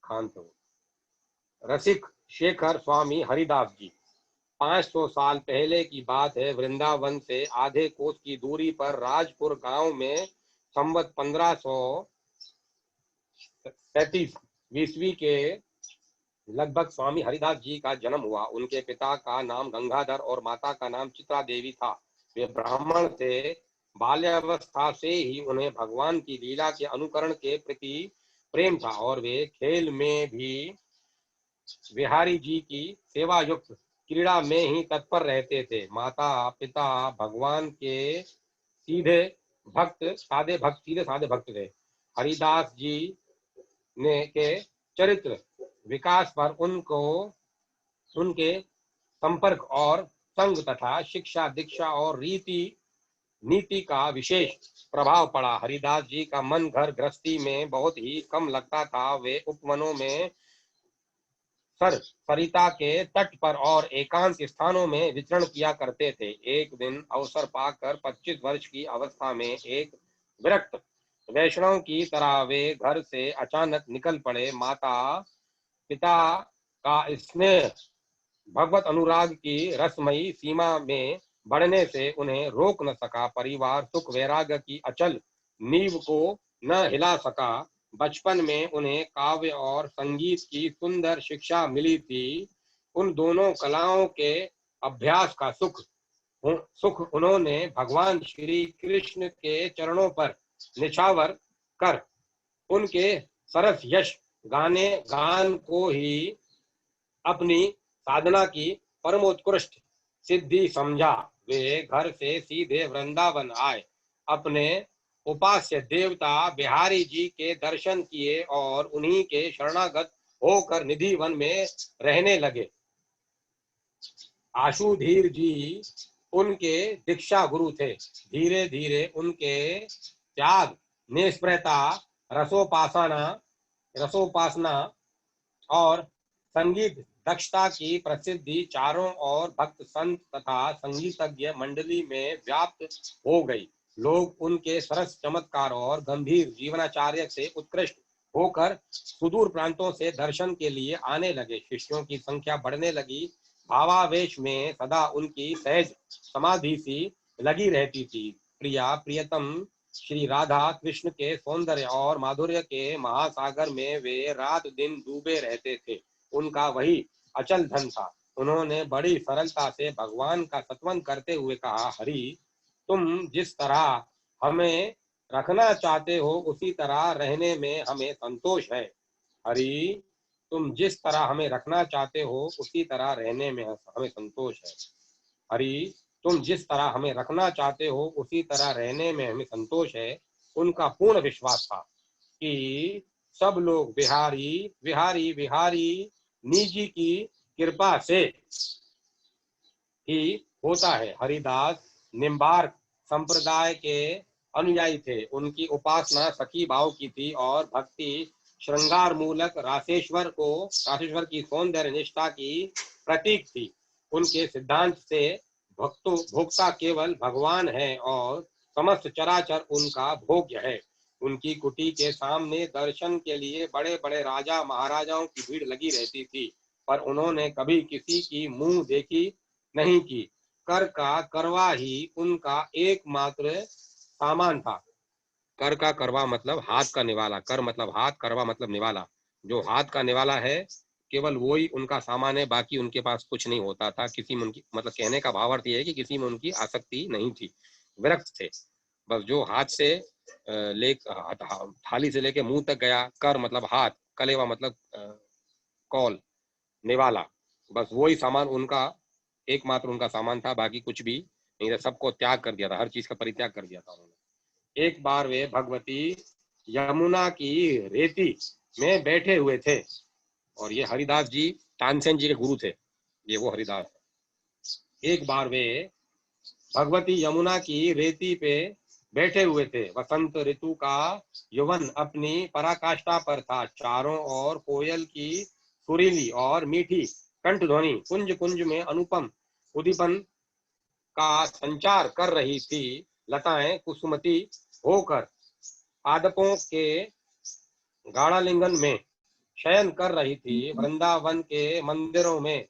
खान थे वो। रसिक शेखर स्वामी हरिदास जी। 500 साल पहले की बात है। वृंदावन से आधे कोस की दूरी पर राजपुर गांव में संवत 1537 ईस्वी के लगभग स्वामी हरिदास जी का जन्म हुआ। उनके पिता का नाम गंगाधर और माता का नाम चित्रा देवी था। वे ब्राह्मण थे। बाल्यावस्था से ही उन्हें भगवान की लीला के अनुकरण के प्रति प्रेम था और वे खेल में भी बिहारी जी की सेवा युक्त क्रीड़ा में ही तत्पर रहते थे। माता पिता भगवान के सीधे सादे भक्त थे। हरिदास जी ने के चरित्र विकास पर उनके संपर्क और संग तथा शिक्षा दीक्षा और नीति का विशेष प्रभाव पड़ा। हरिदास जी का मन घर गृहस्थी में बहुत ही कम लगता था। वे उपवनों में सरिता के तट पर और एकांत स्थानों में विचरण किया करते थे। एक दिन अवसर पाकर 25 वर्ष की अवस्था में एक विरक्त वैष्णव की तरह वे घर से अचानक निकल पड़े। माता पिता का स्नेह भगवत अनुराग की रसमयी सीमा में बढ़ने से उन्हें रोक न सका। परिवार सुख वैराग्य की अचल नींव को न हिला सका। बचपन में उन्हें काव्य और संगीत की सुंदर शिक्षा मिली थी। उन दोनों कलाओं के अभ्यास का सुख उन्होंने भगवान श्री कृष्ण के चरणों पर निछावर कर उनके सरस यश गान को ही अपनी साधना की परमोत्कृष्ट सिद्धि समझा। वे घर से सीधे वृंदावन आए, अपने उपास्य देवता बिहारी जी के दर्शन किए और उन्हीं के शरणागत होकर निधि वन में रहने लगे। आशुधीर जी उनके दीक्षा गुरु थे। धीरे धीरे उनके त्याग, निष्प्रता, रसोपासना और संगीत दक्षता की प्रसिद्धि चारों ओर भक्त संत तथा संगीतज्ञ मंडली में व्याप्त हो गई। लोग उनके सरस चमत्कार और गंभीर जीवनाचार्य से उत्कृष्ट होकर सुदूर प्रांतों से दर्शन के लिए आने लगे। शिष्यों की संख्या बढ़ने लगी। भावावेश में सदा उनकी सहज समाधि सी लगी रहती थी। प्रियतम श्री राधा कृष्ण के सौंदर्य और माधुर्य के महासागर में वे रात दिन डूबे रहते थे। उनका वही अचल धन था। उन्होंने बड़ी सरलता से भगवान का सत्वन करते हुए कहा, हरि, तुम जिस तरह हमें रखना चाहते हो उसी तरह रहने में हमें संतोष है। हरि, तुम जिस तरह हमें रखना चाहते हो उसी तरह रहने में हमें संतोष है। हरि, तुम जिस तरह हमें रखना चाहते हो उसी तरह रहने में हमें संतोष है। उनका पूर्ण विश्वास था कि सब लोग बिहारी निजी की कृपा से ही होता है। हरिदास निम्बार्क संप्रदाय के अनुयायी थे। उनकी उपासना सखी भाव की थी और भक्ति श्रृंगार मूलक राशेश्वर की सौंदर्य निष्ठा की प्रतीक थी। उनके सिद्धांत से भोक्ता केवल भगवान है और समस्त चराचर उनका भोग्य है। उनकी कुटी के सामने दर्शन के लिए बड़े बड़े राजा महाराजाओं की भीड़ लगी रहती थी, पर उन्होंने कभी किसी की मुंह देखी नहीं की। कर का करवा ही उनका एकमात्र सामान था। कर का करवा मतलब हाथ का निवाला। कर मतलब हाथ, करवा मतलब निवाला। जो हाथ का निवाला है केवल वो ही उनका सामान है, बाकी उनके पास कुछ नहीं होता था। किसी में उनकी मतलब कहने का भाव अर्थ यह है कि किसी में उनकी आसक्ति नहीं थी, विरक्त थे। बस जो हाथ से थाली से लेके मुंह तक गया। कर मतलब हाथ, कलेवा मतलब कौल, निवाला, बस वही सामान उनका एकमात्र उनका सामान था, बाकी कुछ भी नहीं था। सबको त्याग कर दिया था, हर चीज का परित्याग कर दिया था उन्होंने। एक बार वे भगवती यमुना की रेती में बैठे हुए थे। और ये हरिदास जी तानसेन जी के गुरु थे, ये वो हरिदास। एक बार वे भगवती यमुना की रेती पे बैठे हुए थे। वसंत ऋतु का यौवन अपनी पराकाष्ठा पर था। चारों ओर कोयल की सुरीली और मीठी कंठ ध्वनि कुंज कुंज में अनुपम उद्दीपन का संचार कर रही थी। लताएं कुसुमती होकर पादपों के गाढ़ालिंगन में शयन कर रही थी। वृंदावन के मंदिरों में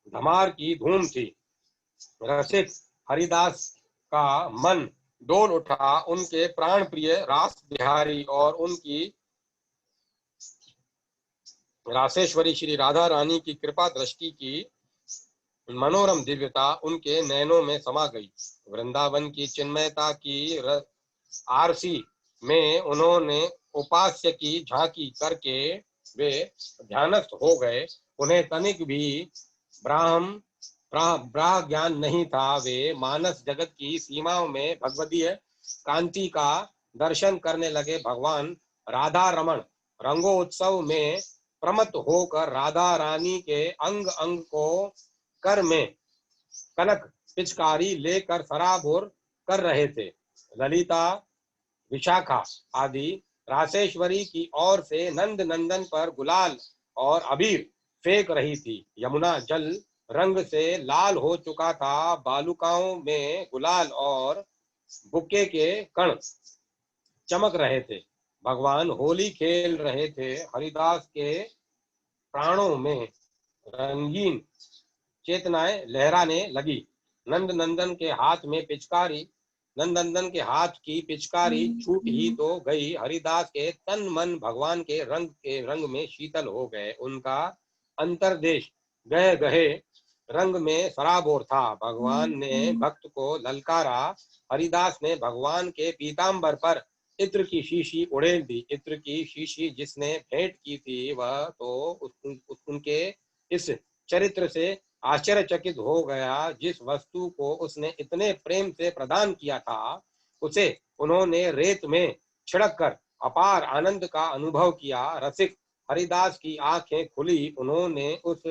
धमार की धूम थी। रसिक हरिदास का मन डोल उठा। उनके प्राण प्रिय रास बिहारी और उनकी रासेश्वरी श्री राधा रानी की कृपा दृष्टि की मनोरम दिव्यता उनके नयनों में समा गई। वृंदावन की चिन्मयता की आरसी में उन्होंने उपास्य की झांकी करके वे ध्यानस्थ हो गए। उन्हें तनिक भी ब्राह्म ब्राह्म ज्ञान नहीं था। वे मानस जगत की सीमाओं में भगवदीय कांति का दर्शन करने लगे। भगवान राधा रमण रंगोत्सव में प्रमत्त होकर राधा रानी के अंग अंग को कर में कनक पिचकारी लेकर सराबोर कर रहे थे। ललिता विशाखा आदि रासेश्वरी की ओर से नंद नंदन पर गुलाल और अबीर फेंक रही थी। यमुना जल रंग से लाल हो चुका था। बालुकाओं में गुलाल और बुक्के के कण चमक रहे थे। भगवान होली खेल रहे थे। हरिदास के प्राणों में रंगीन चेतनाएं लहराने लगी। नंदनंदन के हाथ में पिचकारी नंदनंदन के हाथ की पिचकारी छूट ही तो गई। हरिदास के तन मन भगवान के रंग में शीतल हो गए। उनका अंतरदेश गहे गहे रंग में सराबोर था। भगवान ने भक्त को ललकारा। हरिदास ने भगवान के पीतांबर पर इत्र की शीशी उड़ेल दी। इत्र की शीशी जिसने भेंट की थी वह तो उनके इस चरित्र से आश्चर्यचकित हो गया। जिस वस्तु को उसने इतने प्रेम से प्रदान किया था उसे उन्होंने रेत में छिड़क कर अपार आनंद का अनुभव किया। रसिक हरिदास की आंखें खुली। उन्होंने उस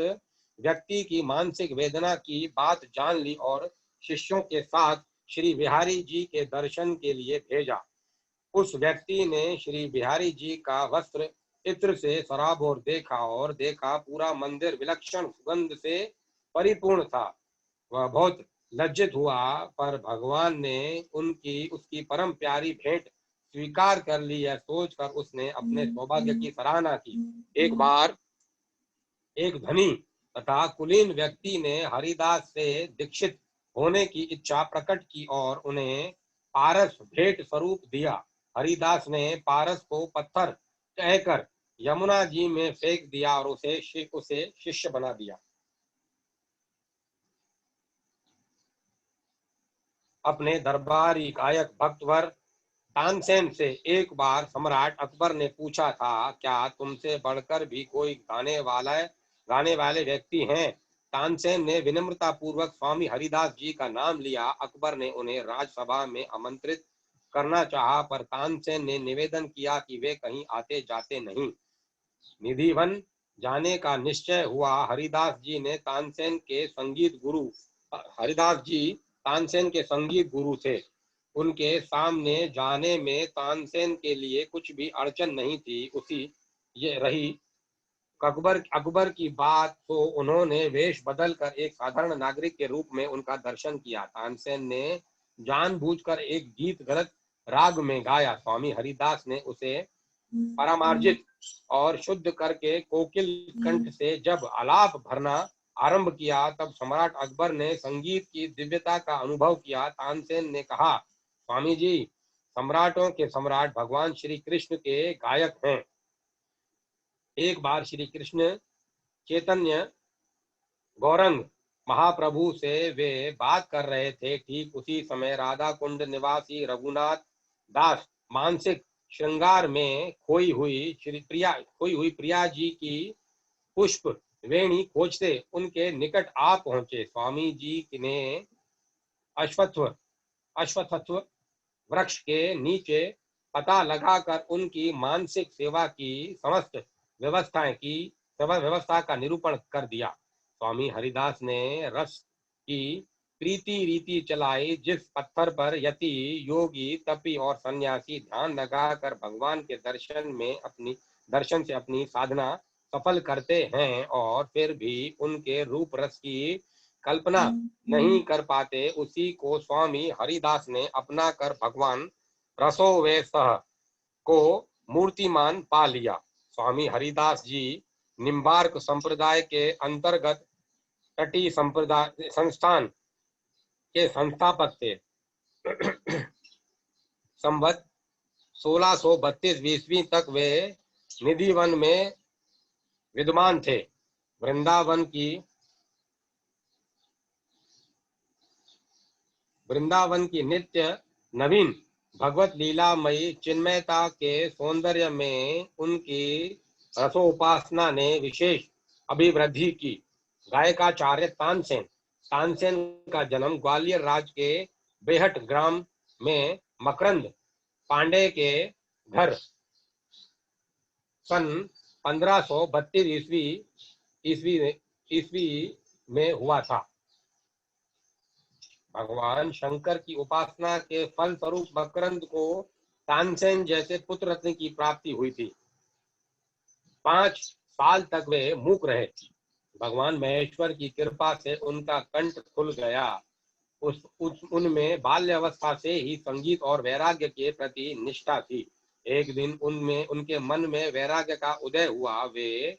व्यक्ति की मानसिक वेदना की बात जान ली और शिष्यों के साथ श्री बिहारी जी के दर्शन के लिए भेजा। उस व्यक्ति ने श्री बिहारी जी का वस्त्र इत्र से सराबोर देखा और देखा पूरा मंदिर विलक्षण सुगंध से परिपूर्ण था। वह बहुत लज्जित हुआ, पर भगवान ने उसकी परम प्यारी भेंट स्वीकार कर ली। यह सोचकर उसने अपने सौभाग्य की सराहना की। एक बार एक धनी तथा कुलीन व्यक्ति ने हरिदास से दीक्षित होने की इच्छा प्रकट की और उन्हें पारस भेंट स्वरूप दिया। हरिदास ने पारस को पत्थर कहकर यमुना जी में फेंक दिया और उसे शिष्य बना दिया। अपने दरबारी गायक भक्तवर तानसेन से एक बार सम्राट अकबर ने पूछा था, क्या तुमसे बढ़कर भी कोई गाने वाले व्यक्ति हैं? तानसेन ने विनम्रता पूर्वक स्वामी हरिदास जी का नाम लिया। अकबर ने उन्हें राजसभा में आमंत्रित करना चाहा, पर तानसेन ने निवेदन किया कि वे कहीं आते जाते नहीं। निधिवन जाने का निश्चय हुआ। हरिदास जी तानसेन के संगीत गुरु थे। उनके सामने जाने में तानसेन के लिए कुछ भी अड़चन नहीं थी। ये रही अकबर की बात, तो उन्होंने वेश बदलकर एक साधारण नागरिक के रूप में उनका दर्शन किया। तानसेन ने जानबूझकर एक गीत गलत राग में गाया। स्वामी हरिदास ने उसे परामार्जित और शुद्ध करके कोकिल कंठ से जब आलाप भरना आरंभ किया, तब सम्राट अकबर ने संगीत की दिव्यता का अनुभव किया। तानसेन ने कहा, स्वामी जी, सम्राटों के सम्राट भगवान श्री कृष्ण के गायक हैं। एक बार श्री कृष्ण चैतन्य गौरंग महाप्रभु से वे बात कर रहे थे। ठीक उसी समय राधा कुंड निवासी रघुनाथ दास मानसिक श्रृंगार में खोई हुई प्रिया जी की पुष्प वेणी खोजते उनके निकट आ पहुंचे। स्वामी जी ने अश्वत्थ वृक्ष के नीचे पता लगाकर उनकी मानसिक सेवा की समस्त व्यवस्था का निरूपण कर दिया। स्वामी हरिदास ने रस की प्रीति रीति चलाई। जिस पत्थर पर यति, योगी, तपी और सन्यासी ध्यान लगाकर भगवान के दर्शन से अपनी साधना सफल करते हैं और फिर भी उनके रूप रस की कल्पना नहीं कर पाते, उसी को स्वामी हरिदास ने अपना कर भगवान रसो वे सह को मूर्तिमान पा लिया। स्वामी हरिदास जी निम्बार्क संप्रदाय के अंतर्गत तटी संप्रदाय संस्थान के संस्थापक थे। संवत 1632 ईस्वी तक वे निधिवन में विद्यमान थे। वृंदावन की नित्य नवीन भगवत लीलामयी चिन्मयता के सौंदर्य में उनकी रसोपासना ने विशेष अभिवृद्धि की। गायकाचार्य तानसेन का जन्म ग्वालियर राज्य के बेहट ग्राम में मकरंद पांडे के घर सन 1532 ईस्वी में हुआ था। भगवान शंकर की उपासना के फल स्वरूप मकरंद को तानसेन जैसे पुत्र रत्न की प्राप्ति हुई थी। 5 साल तक वे मूक रहे। भगवान महेश्वर की कृपा से उनका कंठ खुल गया। उनमें बाल्यावस्था से ही संगीत और वैराग्य के प्रति निष्ठा थी। एक दिन उनके मन में वैराग्य का उदय हुआ। वे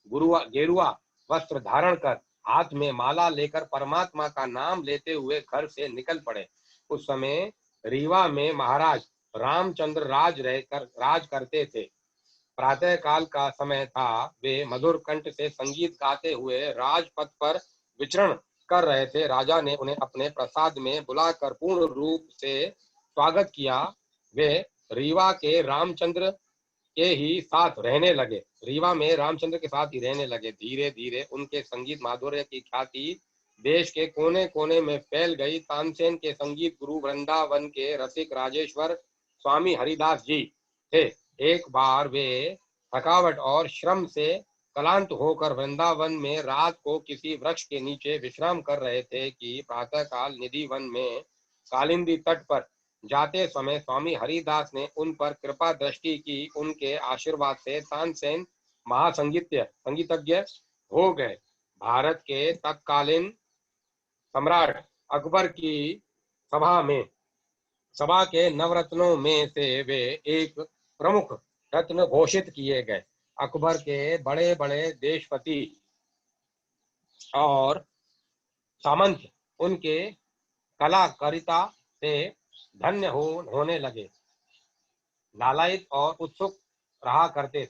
गेरुआ वस्त्र धारण कर हाथ में माला लेकर परमात्मा का नाम लेते हुए घर से निकल पड़े। उस समय रीवा में महाराज रामचंद्र राज करते थे। प्रातः काल का समय था। वे मधुर कंठ से संगीत गाते हुए राजपथ पर विचरण कर रहे थे। राजा ने उन्हें अपने प्रसाद में बुलाकर पूर्ण रूप से स्वागत किया। वे रीवा के रामचंद्र के ही साथ रहने लगे। रीवा में रामचंद्र के साथ ही रहने लगे। धीरे धीरे उनके संगीत माधुर्य की ख्याति देश के कोने कोने में फैल गई। तानसेन के संगीत गुरु वृंदावन के रसिक राजेश्वर स्वामी हरिदास जी थे। एक बार वे थकावट और श्रम से क्लांत होकर वृंदावन में रात को किसी वृक्ष के नीचे विश्राम कर रहे थे कि प्रातःकाल निधिवन में कालिंदी तट पर जाते समय स्वामी हरिदास ने उन पर कृपा दृष्टि की। उनके आशीर्वाद से तानसेन संगीतज्ञ हो गए। भारत के तत्कालीन सम्राट अकबर की सभा के नवरत्नों में से वे एक प्रमुख रत्न घोषित किए गए। अकबर के बड़े बड़े देशपति और सामंत उनके कलाकारिता से धन्य होने लगे। लालायित और उत्सुक रहा करते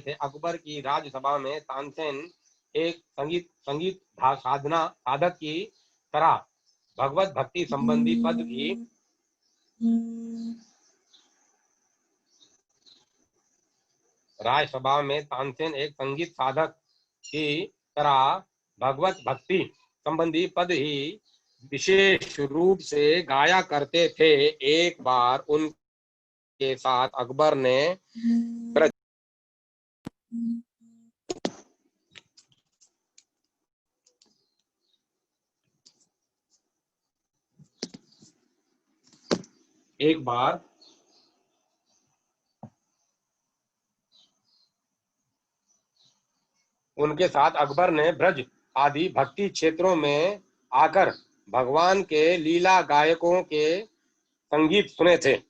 थे। अकबर की राजसभा में तानसेन एक संगीत साधक की तरह भगवत भक्ति संबंधी पद भी राजसभा में तानसेन एक संगीत साधक की तरह भगवत भक्ति संबंधी पद ही विशेष रूप से गाया करते थे। एक बार उनके साथ अकबर ने ब्रज आदि भक्ति क्षेत्रों में आकर भगवान के लीला गायकों के संगीत सुने थे।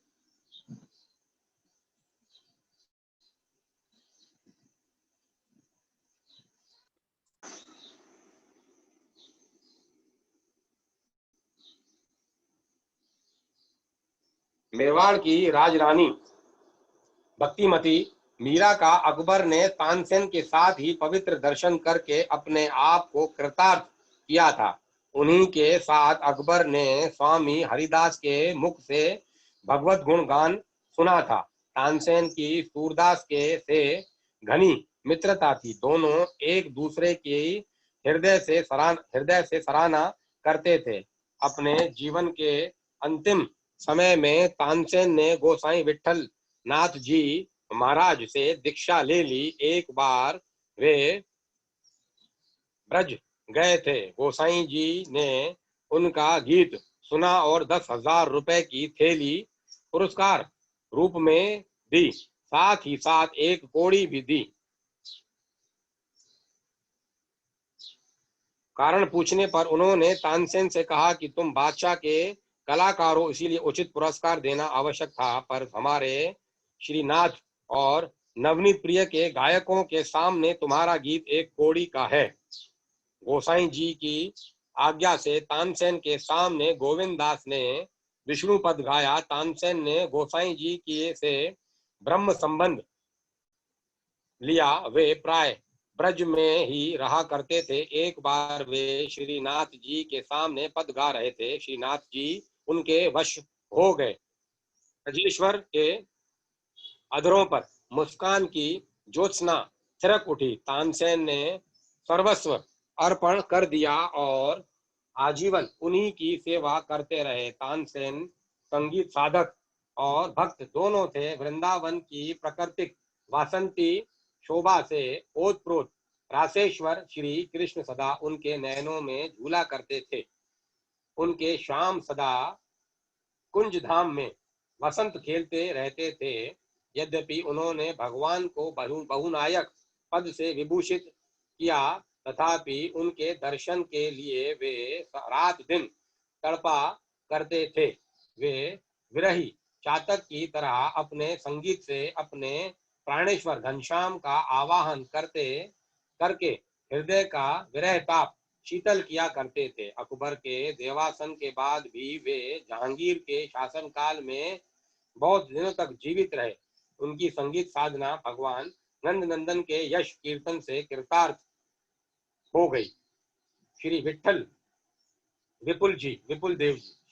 मेवाड़ की राजरानी भक्तिमती मीरा का अकबर ने तानसेन के साथ ही पवित्र दर्शन करके अपने आप को कृतार्थ किया था। उन्हीं के साथ अकबर ने स्वामी हरिदास के मुख से भगवत गुण गान सुना था। तानसेन की सूरदास के से घनी मित्रता थी। दोनों एक दूसरे की हृदय से सराहना करते थे। अपने जीवन के अंतिम समय में तानसेन ने गोसाई विठल नाथ जी महाराज से दीक्षा ले ली। एक बार वे ब्रज गए थे। गोसाई जी ने उनका गीत सुना और 10,000 रुपए की थैली पुरस्कार रूप में दी। साथ ही साथ एक कोड़ी भी दी। कारण पूछने पर उन्होंने तानसेन से कहा कि तुम बादशाह के कलाकार हो, इसीलिए उचित पुरस्कार देना आवश्यक था, पर हमारे श्रीनाथ और नवनीत प्रिय के गायकों के सामने तुम्हारा गीत एक कोड़ी का है। गोसाई जी की आज्ञा से तानसेन के सामने गोविंद दास ने विष्णु पद गाया। तानसेन ने गोसाई जी की से ब्रह्म संबंध लिया। वे प्राय ब्रज में ही रहा करते थे। एक बार वे श्रीनाथ जी के सामने पद गा रहे थे। श्रीनाथ जी उनके वश हो गए। ब्रजेश्वर के अधरों पर मुस्कान की ज्योत्सना थिरक उठी। तानसेन ने सर्वस्व अर्पण कर दिया और आजीवन उन्हीं की सेवा करते रहे। तानसेन संगीत साधक और भक्त दोनों थे। वृंदावन की प्राकृतिक वासंती शोभा से ओतप्रोत रासेश्वर श्री कृष्ण सदा उनके नयनों में झूला करते थे। उनके श्याम सदा कुंज धाम में वसंत खेलते रहते थे। यद्यपि उन्होंने भगवान को बहुनायक पद से विभूषित किया, तथापि उनके दर्शन के लिए वे रात दिन तड़पा करते थे। वे विरही चातक की तरह अपने संगीत से अपने प्राणेश्वर घनश्याम का आवाहन करके हृदय का विरह ताप शीतल किया करते थे। अकबर के देवासन के बाद भी वे जहांगीर के शासनकाल में बहुत दिनों तक जीवित रहे। उनकी संगीत साधना भगवान नंद नंदन के यश कीर्तन से कृतार्थ हो गई। श्री विठल विपुल देव जी,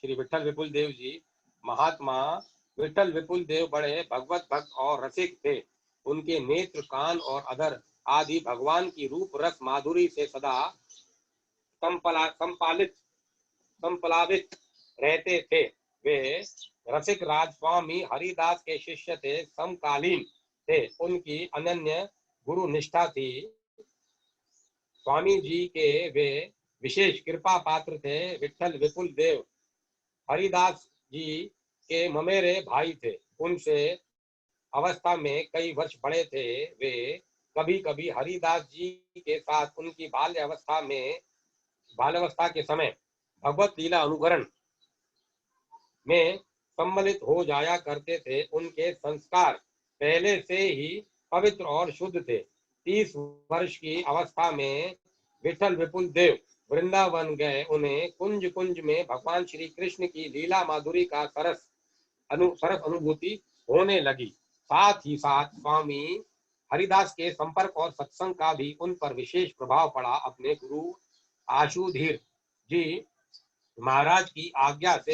श्री विठल विपुल देव जी, महात्मा विठल विपुल देव बड़े भगवत भक्त और रसिक थे। उनके नेत्र, कान और अधर आदि भगवान की रूप रस माधुरी से सदा संपलावित रहते थे। वे रसिक राज स्वामी हरिदास के शिष्य थे, समकालीन थे। उनकी अनन्य गुरु निष्ठा थी। स्वामी जी के वे विशेष कृपा पात्र थे। विठल विपुल देव हरिदास जी के ममेरे भाई थे। उनसे अवस्था में कई वर्ष बड़े थे। वे कभी कभी हरिदास जी के साथ उनकी बाल्यावस्था के समय भगवत लीला अनुकरण में सम्मिलित हो जाया करते थे। उनके संस्कार पहले से ही पवित्र और शुद्ध थे। 30 वर्ष की अवस्था में विठल विपुल देव वृंदावन गए। उन्हें कुंज कुंज में भगवान श्री कृष्ण की लीला माधुरी का सरस अनुभूति होने लगी। साथ ही साथ स्वामी हरिदास के संपर्क और सत्संग का भी उन पर विशेष प्रभाव पड़ा। अपने गुरु आशुधीर जी महाराज की आज्ञा से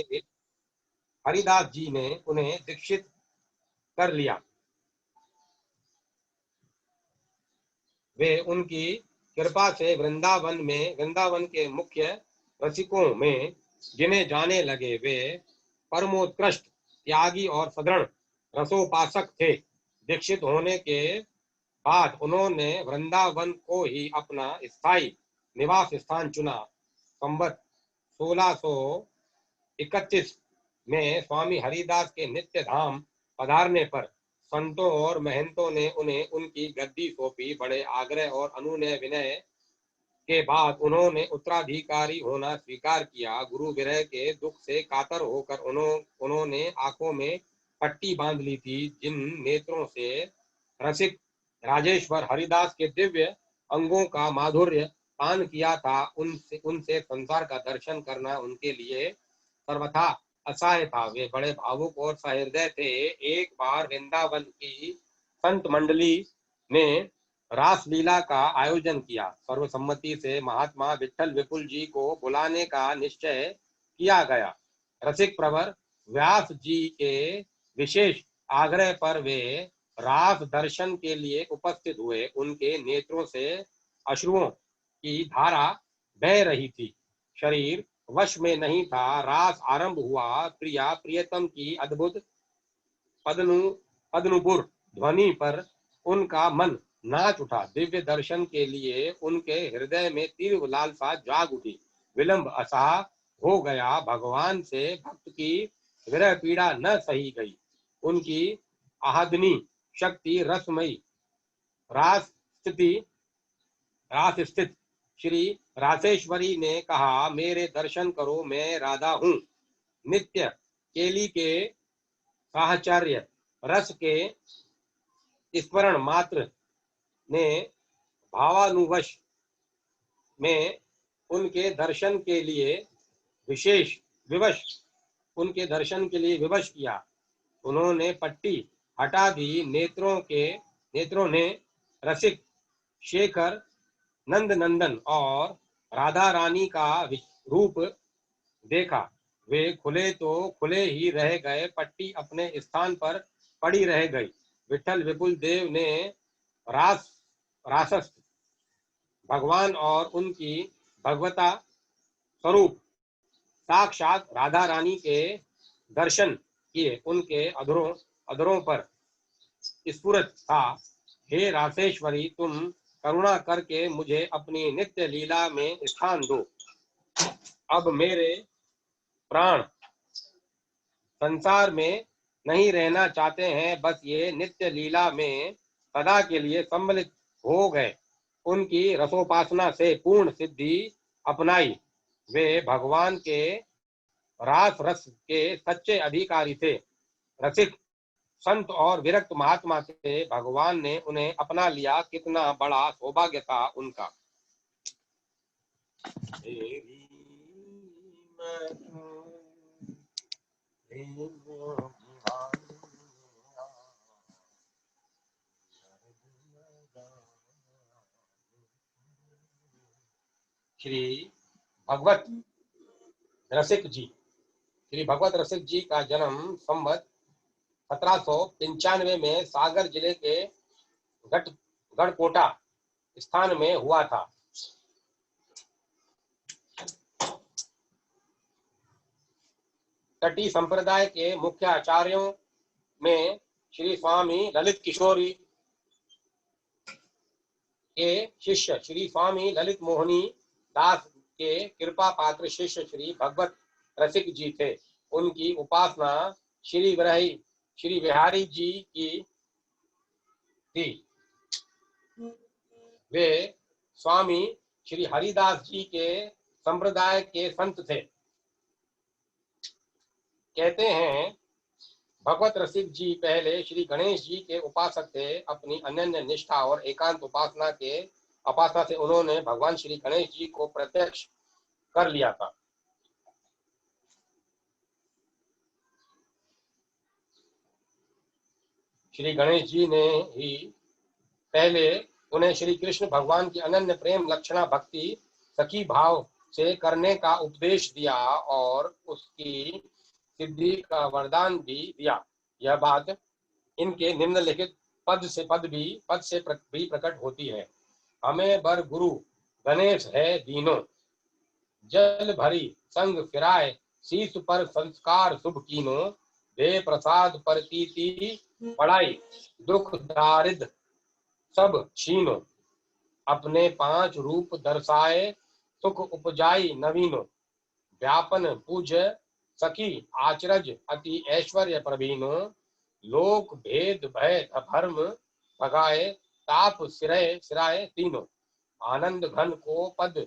हरिदास जी ने उन्हें दीक्षित कर लिया। वे उनकी कृपा से वृंदावन के मुख्य रसिकों में गिने जाने लगे। वे परमोत्कृष्ट त्यागी और सदृढ़ रसोपासक थे। दीक्षित होने के बाद उन्होंने वृंदावन को ही अपना स्थायी निवास स्थान चुना। संवत 1631 में स्वामी हरिदास के नित्य धाम पधारने पर संतों और महंतों ने उन्हें उनकी गद्दी सौंपी। बड़े आग्रह और अनुनय विनय के बाद उन्होंने उत्तराधिकारी होना स्वीकार किया। गुरु विरह के दुख से कातर होकर उन्होंने आंखों में पट्टी बांध ली थी। जिन नेत्रों से रसिक राजेश्वर हरिदास के दिव्य अंगों का माधुर्य पान किया था, उनसे संसार का दर्शन करना उनके लिए सर्वथा असहाय था। वे बड़े भावुक और सहृदय थे। एक बार वृंदावन की संत मंडली ने रासलीला का आयोजन किया। सर्वसम्मति से महात्मा विठल विपुल जी को बुलाने का निश्चय किया गया। रसिक प्रवर व्यास जी के विशेष आग्रह पर वे रास दर्शन के लिए उपस्थित हुए। उनके नेत्रों से अश्रुओं की धारा बह रही थी। शरीर वश में नहीं था। रास आरंभ हुआ। प्रिया प्रियतम की अद्भुत पदनुपुर ध्वनि पर उनका मन नाच उठा। दिव्य दर्शन के लिए उनके हृदय में तीव्र लालसा जाग उठी। विलंब असहा हो गया। भगवान से भक्त की विरह पीड़ा न सही गई। उनकी आहदनी शक्ति रसमयी रास स्थित श्री रासेश्वरी ने कहा, मेरे दर्शन करो, मैं राधा हूँ। नित्य केली के साहचर्य रस के स्मरण मात्र ने भावानुवश में उनके दर्शन के लिए विवश किया। उन्होंने पट्टी हटा दी। नेत्रों ने रसिक शेखर नंदनंदन और राधा रानी का रूप देखा। वे खुले तो खुले ही रह गए, पट्टी अपने स्थान पर पड़ी रह गई। विठल विपुल देव ने रासस्थ भगवान और उनकी भगवता स्वरूप साक्षात राधा रानी के दर्शन किए। उनके अधरों पर स्फुरत था, हे रासेश्वरी, तुम करुणा करके मुझे अपनी नित्य लीला में स्थान दो। अब मेरे प्राण संसार में नहीं रहना चाहते हैं, बस ये नित्य लीला में सदा के लिए सम्मिलित हो गए। उनकी रसोपासना से पूर्ण सिद्धि अपनाई। वे भगवान के रास रस के सच्चे अधिकारी थे। रसिक संत और विरक्त महात्मा थे। भगवान ने उन्हें अपना लिया। कितना बड़ा सौभाग्य था उनका। श्री भगवत रसिक जी का जन्म संवत 1795 में सागर जिले के गढ़कोटा स्थान में हुआ था। तटी संप्रदाय के मुख्य आचार्यों में श्री स्वामी ललित किशोरी के शिष्य श्री स्वामी ललित मोहनी दास के कृपा पात्र शिष्य श्री भगवत रसिक जी थे। उनकी उपासना श्री बिहारी जी की थी। वे स्वामी श्री हरिदास जी के संप्रदाय के संत थे। कहते हैं भगवत रसिक जी पहले श्री गणेश जी के उपासक थे। अपनी अनन्य निष्ठा और एकांत उपासना से उन्होंने भगवान श्री गणेश जी को प्रत्यक्ष कर लिया था। श्री गणेश जी ने ही पहले उन्हें श्री कृष्ण भगवान की अनन्य प्रेम लक्षणा भक्ति सखी भाव से करने का उपदेश दिया और उसकी सिद्धि का वरदान भी दिया। यह बात इनके निम्नलिखित पद से भी प्रकट होती है। हमें बर गुरु गणेश है दीनो, जल भरी संग फिराए, शीश पर संस्कार शुभ कीनो, दे प्रसाद पर कीती पढ़ाई, दुख दारिद सब छीनो, अपने 5 रूप दर्शाए, सुख उपजाई नवीनो, व्यापन पूज सखी आचरज अति ऐश्वर्य प्रवीणो, लोक भेद भय धर्म भगाए, ताप सिराए तीनो, आनंद घन को पद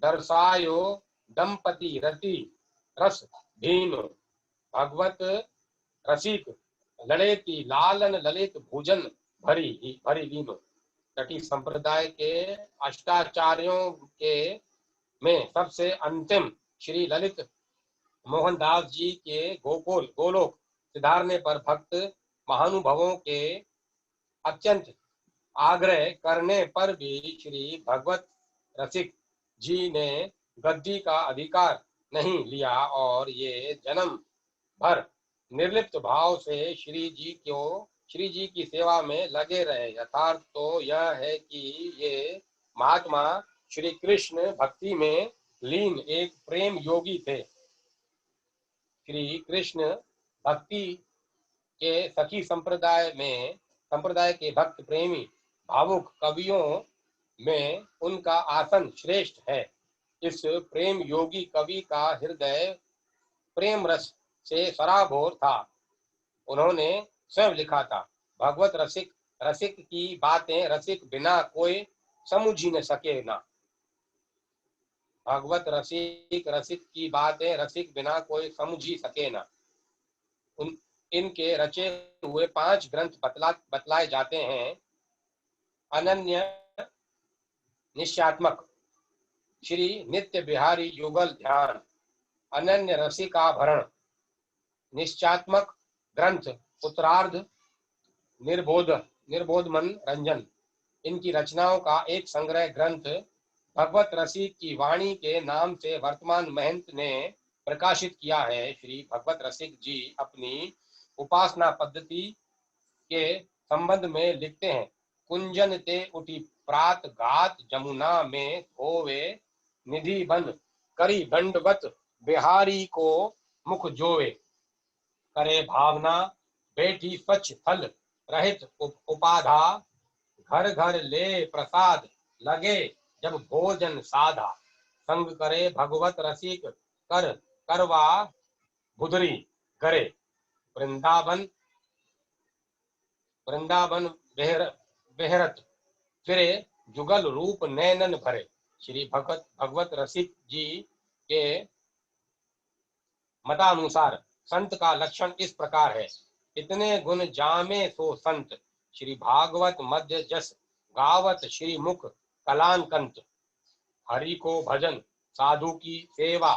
दर्शायो, दंपति रति रस धीनो, भगवत रसिक लड़ेती लालन ललित भोजन भरी लीनो। तटी संप्रदाय के अष्टाचार्यों के में सबसे अंतिम श्री ललित मोहनदास जी के गोलोक सिधारने पर भक्त महानुभवों के अत्यंत आग्रह करने पर भी श्री भगवत रसिक जी ने गद्दी का अधिकार नहीं लिया और ये जन्म भर निर्लिप्त भाव से श्री जी की सेवा में लगे रहे। यथार्थ तो यह है कि ये महात्मा श्री कृष्ण भक्ति में लीन एक प्रेम योगी थे। श्री कृष्ण भक्ति के सखी संप्रदाय के भक्त प्रेमी भावुक कवियों में उनका आसन श्रेष्ठ है। इस प्रेम योगी कवि का हृदय प्रेम रस से सराबोर था। उन्होंने स्वयं लिखा था, भगवत रसिक रसिक की बातें रसिक बिना कोई समझ ही न सके ना। भगवत रसिक रसिक की बातें रसिक बिना कोई समझ ही सके ना। इनके रचे हुए 5 ग्रंथ बतलाए जाते हैं। अनन्य निश्चयात्मक श्री नित्य बिहारी युगल ध्यान, अनन्य रसिकाभरण, निश्चयात्मक ग्रंथ उत्तरार्ध, निर्बोध मन रंजन। इनकी रचनाओं का एक संग्रह ग्रंथ भगवत रसिक की वाणी के नाम से वर्तमान महंत ने प्रकाशित किया है। श्री भगवत रसिक जी अपनी उपासना पद्धति के संबंध में लिखते हैं, कुंजन ते उठी प्रात घात जमुना में होवे, निधि बन करी दंडवत बिहारी को मुख जोवे, करे भावना बैठी स्वच्छ थल रहित उपाधा, घर घर ले प्रसाद लगे जब भोजन साधा, संग करे भगवत रसिक कर करवा बुधरी करे, वृंदावन वृंदावन बेहरत फिरे जुगल रूप नैनन भरे। श्री भगवत रसिक जी के मतानुसार संत का लक्षण इस प्रकार है, इतने गुण जामे सो संत, श्री भागवत मध्य जस गावत श्री मुख कलांकंत, हरि को भजन साधु की सेवा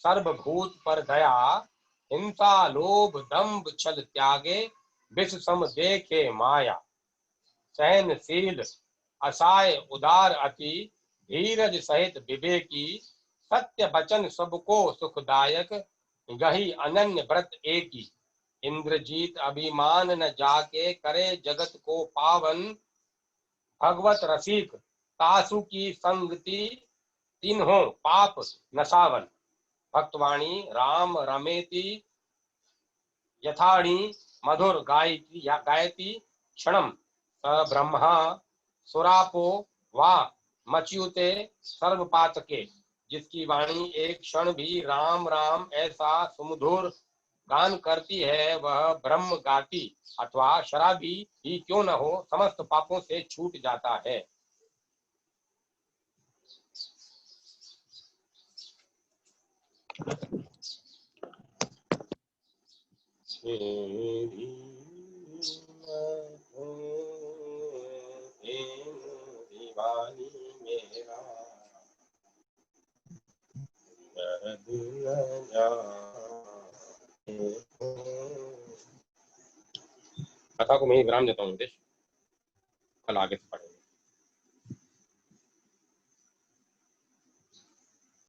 सर्वभूत पर दया, हिंसा लोभ दंभ छल त्यागे विष सम देखे माया, सहनशील असाय उदार अति धीरज सहित विवेकी, सत्य वचन सबको सुखदायक गही अनन्य व्रत एकी, इंद्रजीत अभिमान न जाके करे जगत को पावन, भगवत रसिक तासु की संगति तीनों पाप नसावन, भक्तवाणी राम रमेति यथाणी मधुर गायती क्षणम स ब्रह्मा सुरापो वा मच्युते सर्वपातके, जिसकी वाणी एक क्षण भी राम राम ऐसा सुमधुर गान करती है, वह ब्रह्म गाती अथवा शराबी ही क्यों न हो समस्त पापों से छूट जाता है। कथा को मैं ही विराम देता हूँ, कल आगे से पढ़ें।